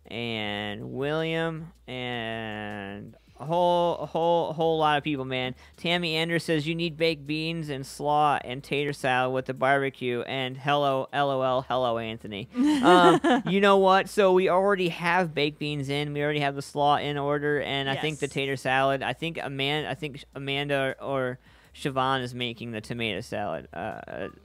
and William, and a whole lot of people, man. Tammy Anders says you need baked beans and slaw and tater salad with the barbecue. And hello, LOL, hello, Anthony. You know what? So we already have baked beans in. We already have the slaw in order, and I think the tater salad. I think Amanda or Siobhan is making the tomato salad.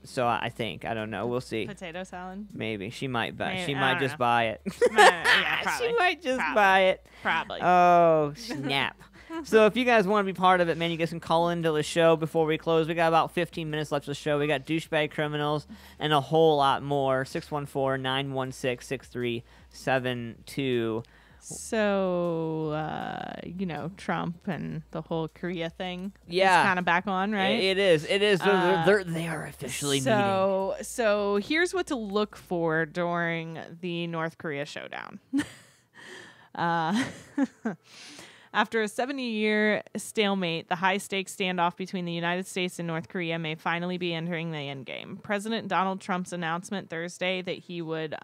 So I don't know. We'll see. Potato salad? Maybe she might buy. Maybe, She might just buy it. Yeah, probably. She might just buy it. Probably. Oh, snap. So if you guys want to be part of it, man, you guys can call into the show before we close. We got about 15 minutes left of the show. We got douchebag criminals and a whole lot more. 614-916-6372. So, Trump and the whole Korea thing is Yeah. kind of back on, right? It is. They are officially meeting. So here's what to look for during the North Korea showdown. After a 70-year stalemate, the high-stakes standoff between the United States and North Korea may finally be entering the endgame. President Donald Trump's announcement Thursday that he would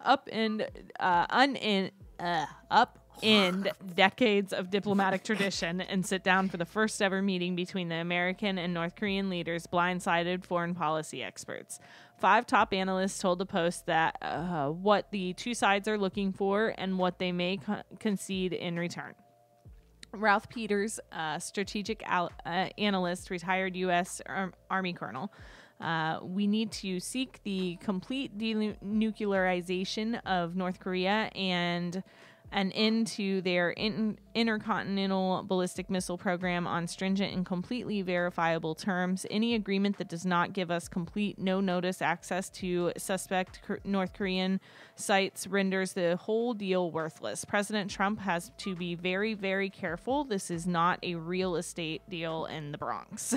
upend decades of diplomatic tradition and sit down for the first ever meeting between the American and North Korean leaders blindsided foreign policy experts. 5 top analysts told the Post that what the two sides are looking for and what they may concede in return. Ralph Peters, strategic analyst, retired U.S. Army colonel. We need to seek the complete denuclearization of North Korea and an end to their intercontinental ballistic missile program on stringent and completely verifiable terms. Any agreement that does not give us complete no-notice access to suspect North Korean sites renders the whole deal worthless. President Trump has to be very, very careful. This is not a real estate deal in the Bronx.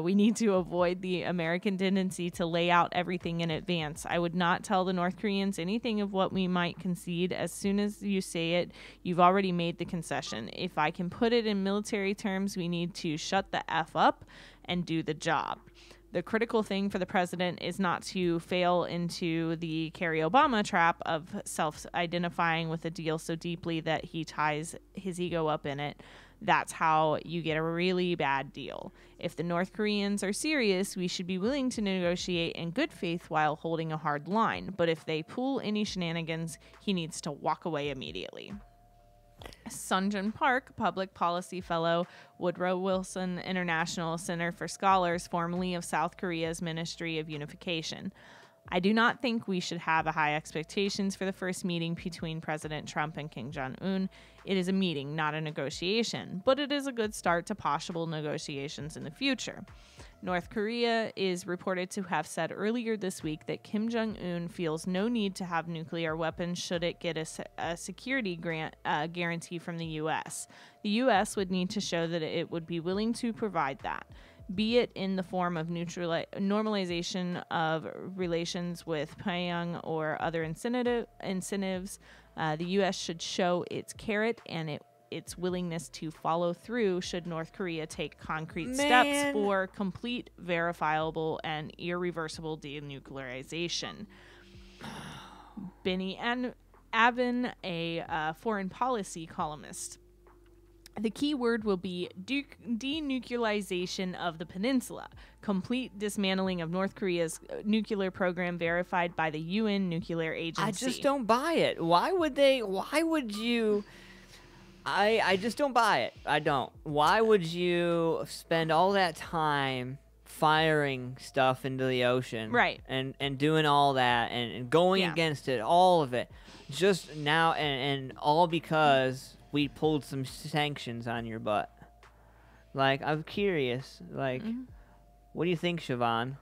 We need to avoid the American tendency to lay out everything in advance. I would not tell the North Koreans anything of what we might concede. As soon as you say it, you've already made the concession. If I can put it in military terms, we need to shut the F up and do the job. The critical thing for the president is not to fail into the Kerry Obama trap of self-identifying with a deal so deeply that he ties his ego up in it. That's how you get a really bad deal. If the North Koreans are serious, we should be willing to negotiate in good faith while holding a hard line. But if they pull any shenanigans, he needs to walk away immediately. Sunjin Park, public policy fellow, Woodrow Wilson International Center for Scholars, formerly of South Korea's Ministry of Unification. I do not think we should have a high expectations for the first meeting between President Trump and Kim Jong-un. It is a meeting, not a negotiation, but it is a good start to possible negotiations in the future. North Korea is reported to have said earlier this week that Kim Jong-un feels no need to have nuclear weapons should it get a security guarantee from the U.S. The U.S. would need to show that it would be willing to provide that, be it in the form of normalization of relations with Pyongyang or other incentives. The U.S. should show its carrot and its willingness to follow through should North Korea take concrete steps for complete, verifiable, and irreversible denuclearization. Benny Avin, a foreign policy columnist. The key word will be denuclearization of the peninsula, complete dismantling of North Korea's nuclear program verified by the UN Nuclear Agency. I just don't buy it. Why would you... I just don't buy it. I don't. Why would you spend all that time firing stuff into the ocean? Right. And doing all that and going against it, all of it. Just now and all because we pulled some sanctions on your butt. Like, I'm curious. Like, what do you think, Siobhan?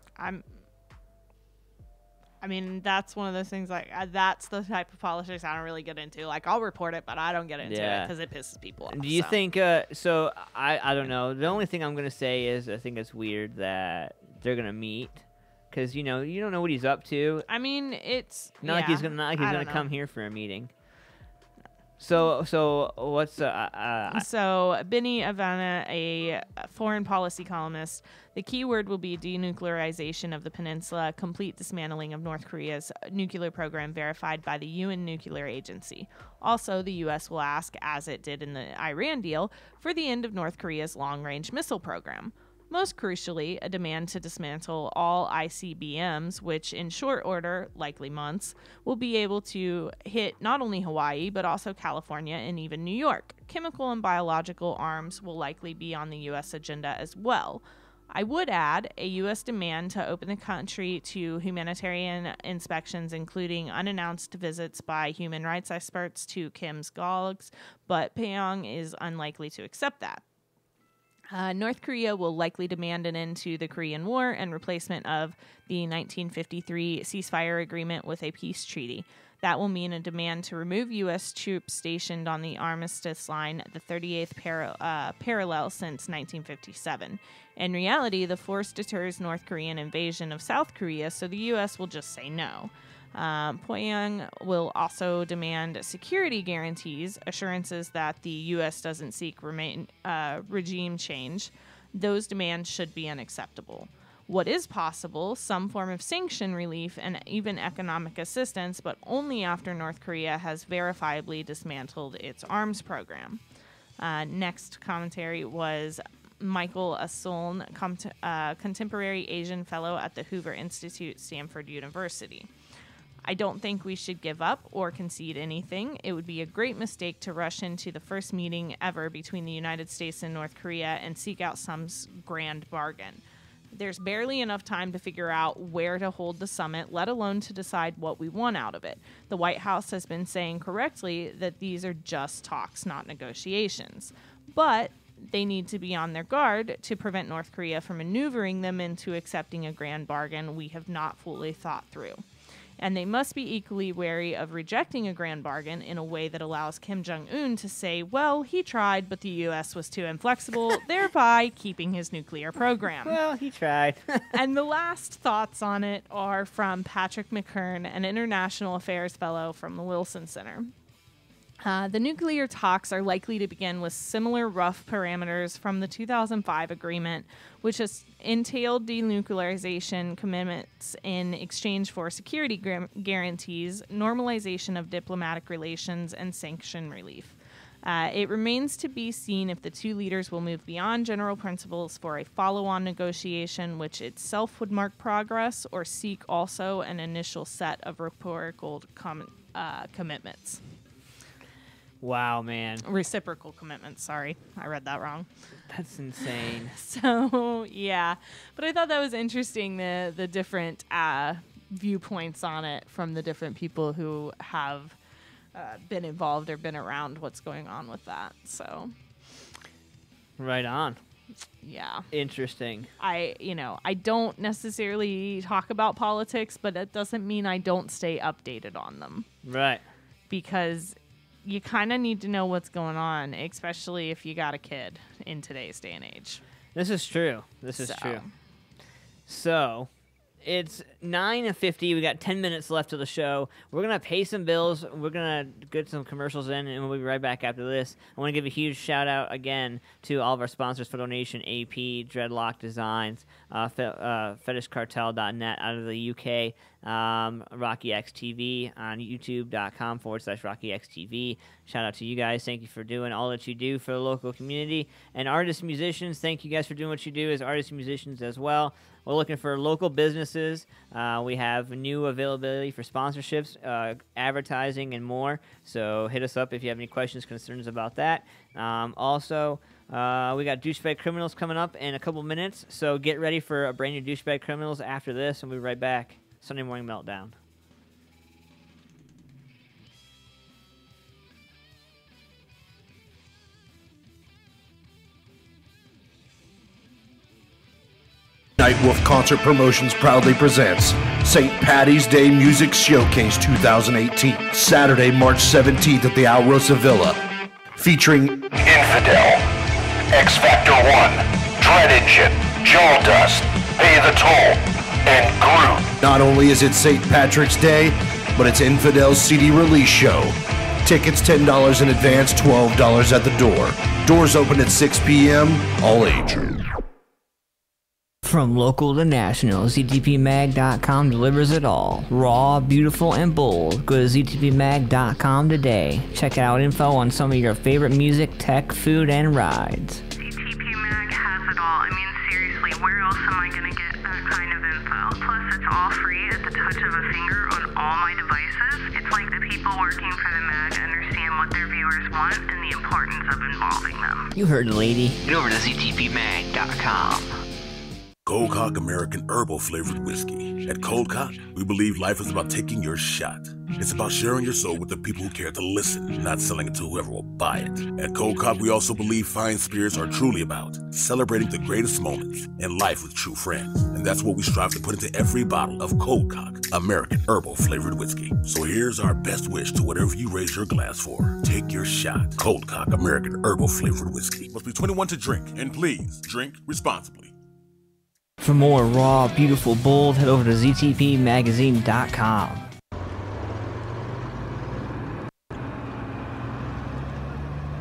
I mean, that's one of those things, like, that's the type of politics I don't really get into. Like, I'll report it, but I don't get into it because it pisses people off. Do you think, so, I don't know. The only thing I'm going to say is I think it's weird that they're going to meet because, you know, you don't know what he's up to. I mean, it's not like he's going to come here for a meeting. So what's so Benny Avana, a foreign policy columnist, the key word will be denuclearization of the peninsula, complete dismantling of North Korea's nuclear program verified by the UN Nuclear Agency. Also, the U.S. will ask, as it did in the Iran deal, for the end of North Korea's long-range missile program. Most crucially, a demand to dismantle all ICBMs, which in short order, likely months, will be able to hit not only Hawaii, but also California and even New York. Chemical and biological arms will likely be on the U.S. agenda as well. I would add a U.S. demand to open the country to humanitarian inspections, including unannounced visits by human rights experts to Kim's Gogs, but Pyongyang is unlikely to accept that. North Korea will likely demand an end to the Korean War and replacement of the 1953 ceasefire agreement with a peace treaty. That will mean a demand to remove U.S. troops stationed on the armistice line, the 38th parallel since 1957. In reality, the force deters North Korean invasion of South Korea, so the U.S. will just say no. Pyongyang will also demand security guarantees, assurances that the U.S. doesn't seek regime change. Those demands should be unacceptable. What is possible, some form of sanction relief and even economic assistance, but only after North Korea has verifiably dismantled its arms program. Next commentary was Michael Asoln, contemporary Asian fellow at the Hoover Institute, Stanford University. I don't think we should give up or concede anything. It would be a great mistake to rush into the first meeting ever between the United States and North Korea and seek out some grand bargain. There's barely enough time to figure out where to hold the summit, let alone to decide what we want out of it. The White House has been saying correctly that these are just talks, not negotiations. But they need to be on their guard to prevent North Korea from maneuvering them into accepting a grand bargain we have not fully thought through. And they must be equally wary of rejecting a grand bargain in a way that allows Kim Jong-un to say, well, he tried, but the U.S. was too inflexible, thereby keeping his nuclear program. Well, he tried. And the last thoughts on it are from Patrick McKern, an international affairs fellow from the Wilson Center. The nuclear talks are likely to begin with similar rough parameters from the 2005 agreement, which has entailed denuclearization commitments in exchange for security guarantees, normalization of diplomatic relations, and sanction relief. It remains to be seen if the two leaders will move beyond general principles for a follow-on negotiation, which itself would mark progress, or seek also an initial set of reciprocal commitments. Wow, man. Reciprocal commitments. Sorry, I read that wrong. That's insane. So, yeah. But I thought that was interesting, the different viewpoints on it from the different people who have been involved or been around what's going on with that. So, Right on. yeah. Interesting. I don't necessarily talk about politics, but that doesn't mean I don't stay updated on them. Right. Because you kind of need to know what's going on, especially if you got a kid in today's day and age. This is true. This is true. So, it's 9:50. We got 10 minutes left of the show. We're going to pay some bills. We're going to get some commercials in, and we'll be right back after this. I want to give a huge shout-out again to all of our sponsors, Photo Nation, AP, Dreadlock Designs, FetishCartel.net out of the UK, RockyXTV on YouTube.com/RockyXTV. Shout out to you guys. Thank you for doing all that you do for the local community. And artists, musicians, thank you guys for doing what you do as artists and musicians as well. We're looking for local businesses. We have new availability for sponsorships, advertising, and more. So hit us up if you have any questions, concerns about that. Also, we got Douchebag Criminals coming up in a couple minutes. So get ready for a brand new Douchebag Criminals after this, and we'll be right back. Sunday Morning Meltdown. Nightwolf Concert Promotions proudly presents St. Patty's Day Music Showcase 2018, Saturday, March 17th at the Alrosa Villa, featuring Infidel, X Factor 1, Dread Engine, Jaw Dust, Pay the Toll, and Groot. Not only is it St. Patrick's Day, but it's Infidel's CD release show. Tickets $10 in advance, $12 at the door. Doors open at 6 p.m., all ages. From local to national, ZTPMag.com delivers it all. Raw, beautiful, and bold. Go to ZTPMag.com today. Check out info on some of your favorite music, tech, food, and rides. ZTP Mag has it all. I mean, seriously, where else am I going to get that kind of info? Plus, it's all free at the touch of a finger on all my devices. It's like the people working for the mag understand what their viewers want and the importance of involving them. You heard the lady. Get over to ZTPMag.com. Cold Cock American Herbal Flavored Whiskey. At Cold Cock, we believe life is about taking your shot. It's about sharing your soul with the people who care to listen, not selling it to whoever will buy it. At Cold Cock, we also believe fine spirits are truly about celebrating the greatest moments in life with true friends. And that's what we strive to put into every bottle of Cold Cock American Herbal Flavored Whiskey. So here's our best wish to whatever you raise your glass for. Take your shot. Cold Cock American Herbal Flavored Whiskey. Must be 21 to drink, and please drink responsibly. For more raw, beautiful, bold, head over to ZTPmagazine.com.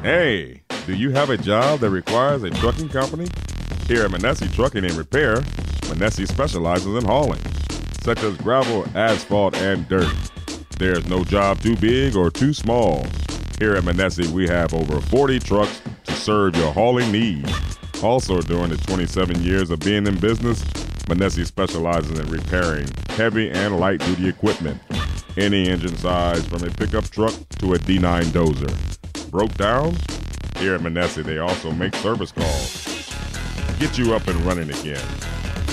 Hey, do you have a job that requires a trucking company? Here at Manessi Trucking and Repair, Manessi specializes in hauling, such as gravel, asphalt, and dirt. There's no job too big or too small. Here at Manessi, we have over 40 trucks to serve your hauling needs. Also, during the 27 years of being in business, Manessi specializes in repairing heavy and light-duty equipment, any engine size from a pickup truck to a D9 dozer. Broke down? Here at Manessi, they also make service calls. Get you up and running again.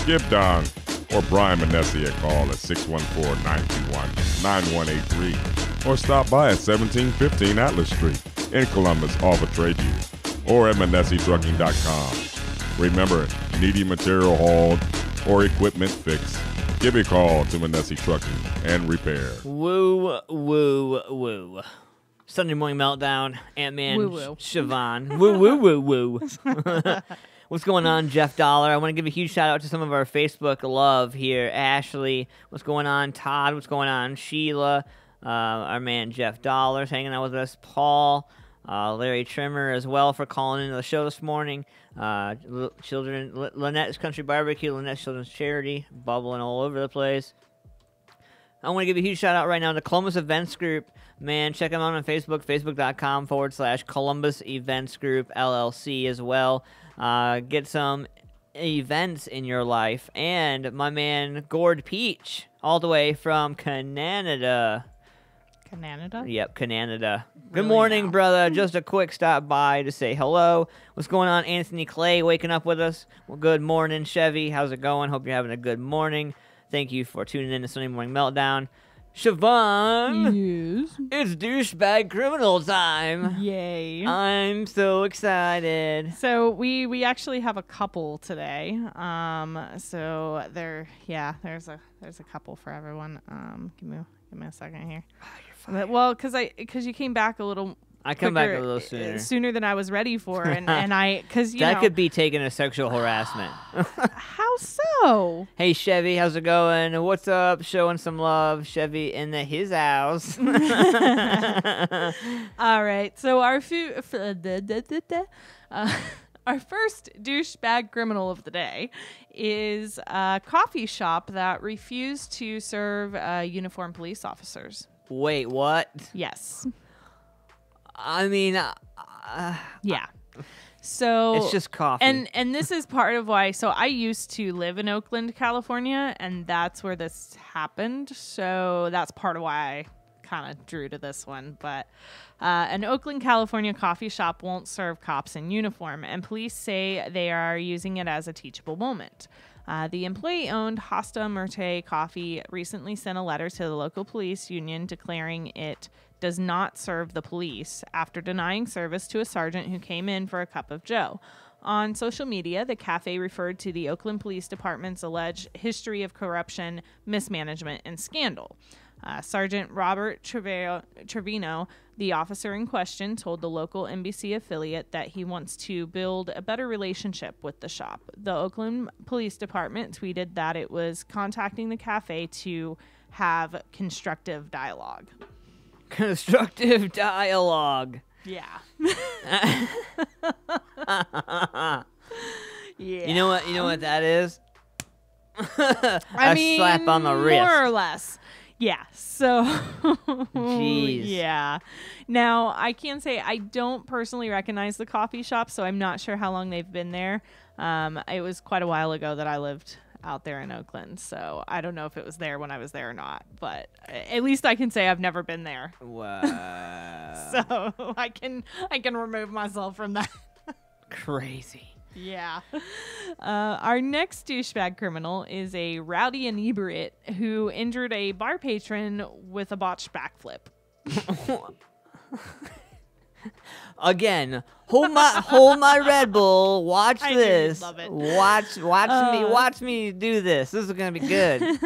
Give Don or Brian Manessi a call at 614-921-9183 or stop by at 1715 Atlas Street in Columbus off of Trade-U. Or at ManessiTrucking.com. Remember, needing material hauled or equipment fixed, give a call to Manessi Trucking and Repair. Woo, woo, woo. Sunday Morning Meltdown, Antman, Siobhan. Woo, woo, woo, woo. What's going on, Jeff Dollar? I want to give a huge shout out to some of our Facebook love here. Ashley, what's going on? Todd, what's going on? Sheila, our man Jeff Dollar's hanging out with us. Paul. Larry Trimmer as well for calling into the show this morning. Lynette's Country Barbecue, Lynette's Children's Charity, bubbling all over the place. I want to give a huge shout out right now to Columbus Events Group. Man, check them out on Facebook, facebook.com/Columbus Events Group LLC as well. Get some events in your life. And my man Gord Peach, all the way from Canada. Canada? Yep, Canada. Good morning, brother. Just a quick stop by to say hello. What's going on, Anthony Clay, waking up with us? Well, good morning, Chevy. How's it going? Hope you're having a good morning. Thank you for tuning in to Sunday Morning Meltdown. Siobhan, Yes. it's douchebag criminal time. Yay. I'm so excited. So we actually have a couple today. So there's a couple for everyone. Give me a second here. Well, because you came back a little. I come back a little sooner than I was ready for, and because that could be taken as sexual harassment. How so? Hey Chevy, how's it going? What's up? Showing some love, Chevy in his house. All right, so our first douchebag criminal of the day is a coffee shop that refused to serve uniformed police officers. Wait, what? Yes. I mean, yeah. So it's just coffee. And this is part of why. So I used to live in Oakland, California, and that's where this happened. So that's part of why I kind of drew to this one. But an Oakland, California coffee shop won't serve cops in uniform, and police say they are using it as a teachable moment. The employee-owned Hosta Merte Coffee recently sent a letter to the local police union declaring it does not serve the police after denying service to a sergeant who came in for a cup of joe. On social media, the cafe referred to the Oakland Police Department's alleged history of corruption, mismanagement, and scandal. Sergeant Robert Trevino, the officer in question, told the local NBC affiliate that he wants to build a better relationship with the shop. The Oakland Police Department tweeted that it was contacting the cafe to have constructive dialogue. Constructive dialogue. Yeah. Yeah. You know what that is? I mean, slap on the wrist. More or less. Yeah. So, jeez. Yeah. Now, I can say I don't personally recognize the coffee shop, so I'm not sure how long they've been there. It was quite a while ago that I lived out there in Oakland, so I don't know if it was there when I was there or not, but at least I can say I've never been there. Wow. So I can remove myself from that. Crazy. Yeah. Our next douchebag criminal is a rowdy inebriate who injured a bar patron with a botched backflip. Again, hold my Red Bull. Watch this. Love it. Watch me do this. This is gonna be good.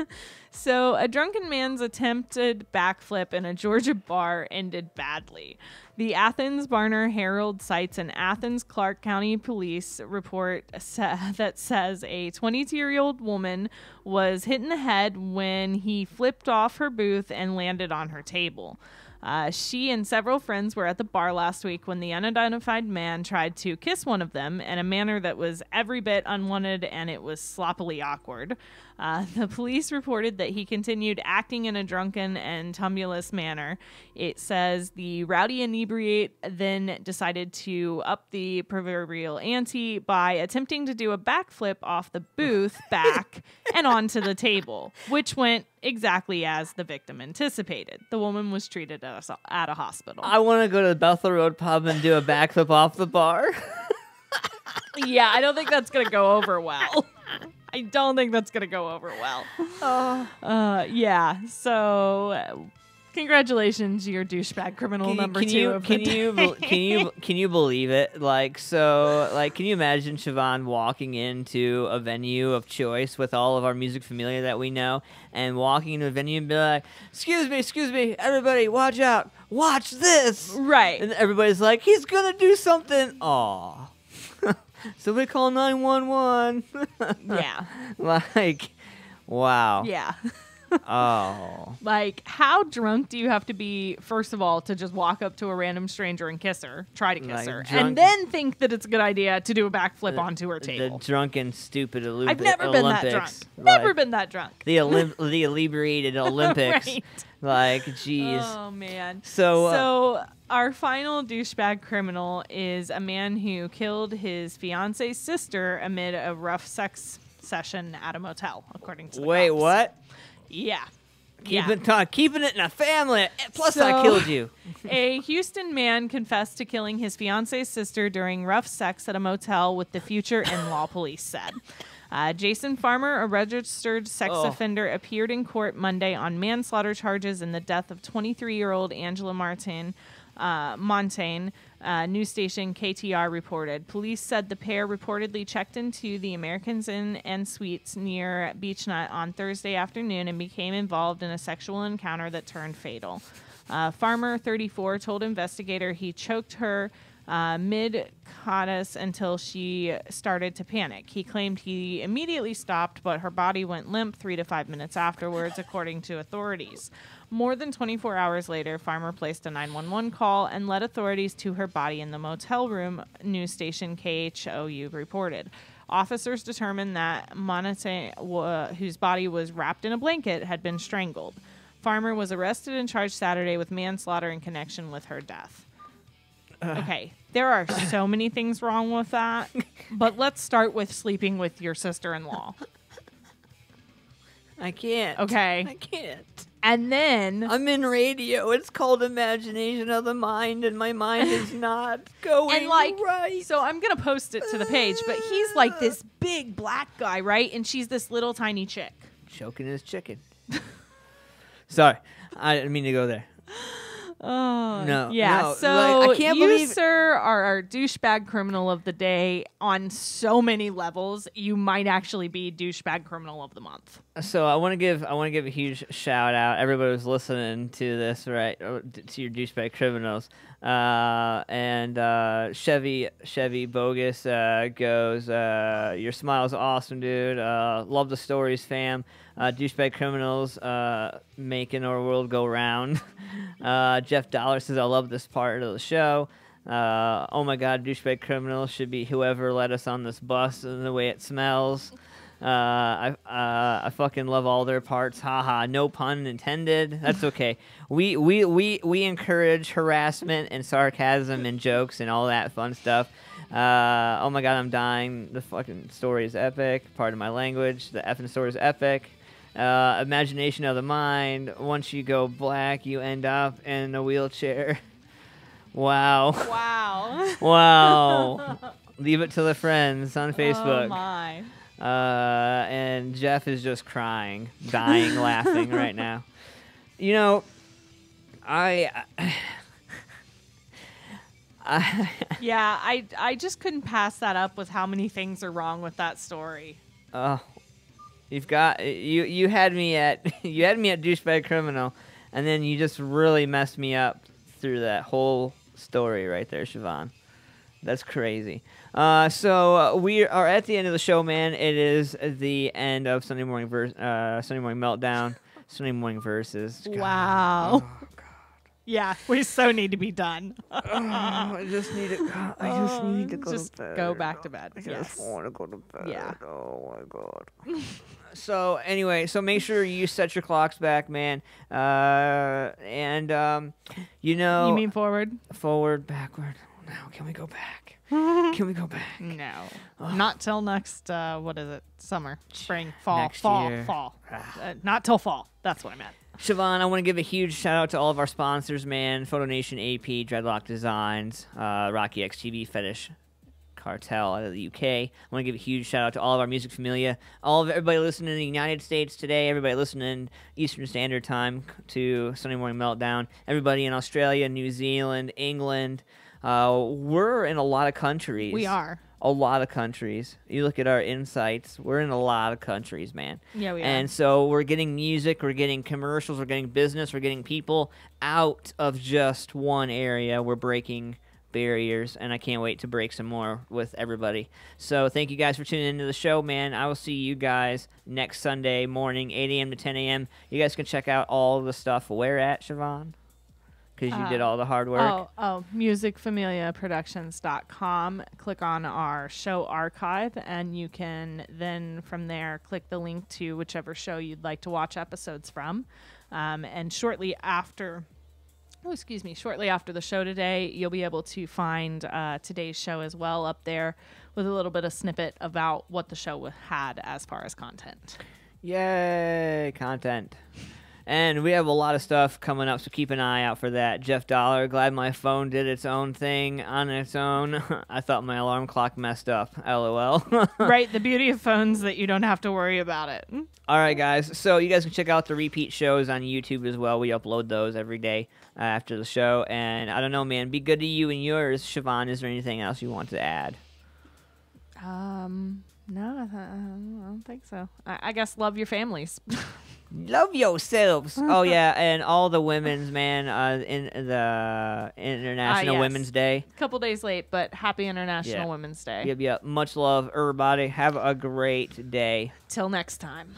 So, a drunken man's attempted backflip in a Georgia bar ended badly. The Athens Barner Herald cites an Athens Clark County Police report that says a 22-year-old woman was hit in the head when he flipped off her booth and landed on her table. She and several friends were at the bar last week when the unidentified man tried to kiss one of them in a manner that was every bit unwanted, and it was sloppily awkward. The police reported that he continued acting in a drunken and tumultuous manner. It says the rowdy inebriate then decided to up the proverbial ante by attempting to do a backflip off the booth back and onto the table, which went exactly as the victim anticipated. The woman was treated at a hospital. I want to go to the Bethel Road pub and do a backflip off the bar. Yeah, I don't think that's going to go over well. I don't think that's going to go over well. Yeah, so congratulations, you're douchebag criminal number two of the day. Can you believe it? Can you imagine Siobhan walking into a venue of choice with all of our music familia that we know, and walking into a venue and be like, excuse me, everybody, watch out, watch this. Right. And everybody's like, he's going to do something. Aw. So we call 911. Yeah. Wow. Yeah. Oh. How drunk do you have to be, first of all, to just walk up to a random stranger and kiss her, try to kiss her, and then think that it's a good idea to do a backflip onto her table? The drunken, stupid Olympics. I've never been that drunk. Never been that drunk. The inebriated Olympics. Right. Jeez. Oh, man. So our final douchebag criminal is a man who killed his fiance's sister amid a rough sex session at a motel, according to the Wait, cops. what? Yeah. Keeping it in a family. Plus, I killed you. A Houston man confessed to killing his fiance's sister during rough sex at a motel with the future in-law, police said. Jason Farmer, a registered sex offender, appeared in court Monday on manslaughter charges in the death of 23-year-old Angela Montaigne, news station KTR reported. Police said the pair reportedly checked into the Americans Inn and Suites near Beechnut on Thursday afternoon and became involved in a sexual encounter that turned fatal. Farmer, 34, told investigator he choked her mid-coitus until she started to panic. He claimed he immediately stopped, but her body went limp 3 to 5 minutes afterwards, according to authorities. More than 24 hours later, Farmer placed a 911 call and led authorities to her body in the motel room, news station KHOU reported. Officers determined that Montaigne, whose body was wrapped in a blanket, had been strangled. Farmer was arrested and charged Saturday with manslaughter in connection with her death. Okay, there are so many things wrong with that, but let's start with sleeping with your sister-in-law. I can't. Okay. I can't. And then... I'm in radio. It's called Imagination of the Mind, and my mind is not going right. So I'm going to post it to the page, but he's like this big black guy, right? And she's this little tiny chick. Choking his chicken. Sorry. I didn't mean to go there. Oh, no. Yeah. No. So Like, I can't you, believe... sir, are our douchebag criminal of the day on so many levels. You might actually be douchebag criminal of the month. So I want to give a huge shout out. Everybody was listening to this, right? To your douchebag criminals. And Chevy Bogus goes, your smile's awesome, dude. Love the stories, fam. Douchebag criminals making our world go round. Jeff Dollar says, I love this part of the show. Oh my God, douchebag criminals should be whoever let us on this bus and the way it smells. I fucking love all their parts. Haha, no pun intended. That's okay. We encourage harassment and sarcasm and jokes and all that fun stuff. Oh my God, I'm dying. The fucking story is epic. Pardon my language. The effing story is epic. Imagination of the mind. Once you go black, you end up in a wheelchair. Wow. Wow. Wow. Leave it to the friends on Facebook. Oh my. And Jeff is just crying, dying, laughing right now. You know, Yeah, I just couldn't pass that up with how many things are wrong with that story. You had me at douchebag criminal, and then you just really messed me up through that whole story right there, Siobhan. That's crazy. So we are at the end of the show, man. It is the end of Sunday Morning Meltdown, Sunday Morning Verses. God. Wow. Oh, God. Yeah, we so need to be done. I just need to go just to bed. go back to bed. I just want to go to bed. Yeah. Oh my God. So anyway, make sure you set your clocks back, man. You know. You mean forward? Forward, backward. Now, can we go back? Can we go back? No. Not till next, what is it? Summer, spring, fall, Next fall, year. fall. Not till fall. That's what I meant. Siobhan, I want to give a huge shout out to all of our sponsors, man. Photo Nation, AP, Dreadlock Designs, Rocky X TV, Fetish Cartel out of the UK. I want to give a huge shout out to all of our music familia, everybody listening in the United States today, everybody listening Eastern Standard Time to Sunday Morning Meltdown, everybody in Australia, New Zealand, England. We're in a lot of countries. We are. A lot of countries. You look at our insights, we're in a lot of countries, man. Yeah, we are. And so we're getting music, we're getting commercials, we're getting business, we're getting people out of just one area. We're breaking barriers, and I can't wait to break some more with everybody. So thank you guys for tuning into the show, man. I will see you guys next Sunday morning, 8 a.m. to 10 a.m. You guys can check out all the stuff. Where at, Siobhan? Because you did all the hard work. musicfamiliaproductions.com. Click on our show archive, and you can then from there click the link to whichever show you'd like to watch episodes from. And shortly after the show today, you'll be able to find today's show as well up there with a little bit of snippet about what the show had as far as content. Yay, content. And we have a lot of stuff coming up, so keep an eye out for that. Jeff Dollar, glad my phone did its own thing on its own. I thought my alarm clock messed up. LOL. Right, the beauty of phones that you don't have to worry about it. All right, guys. So you guys can check out the repeat shows on YouTube as well. We upload those every day after the show. And I don't know, man. Be good to you and yours. Siobhan, is there anything else you want to add? No, I don't think so. I guess love your families. Love yourselves. Oh, yeah. And all the women's, man, in the International Yes. Women's Day. Couple days late, but happy International Yeah. Women's Day. Yep. Much love, everybody. Have a great day. Till next time.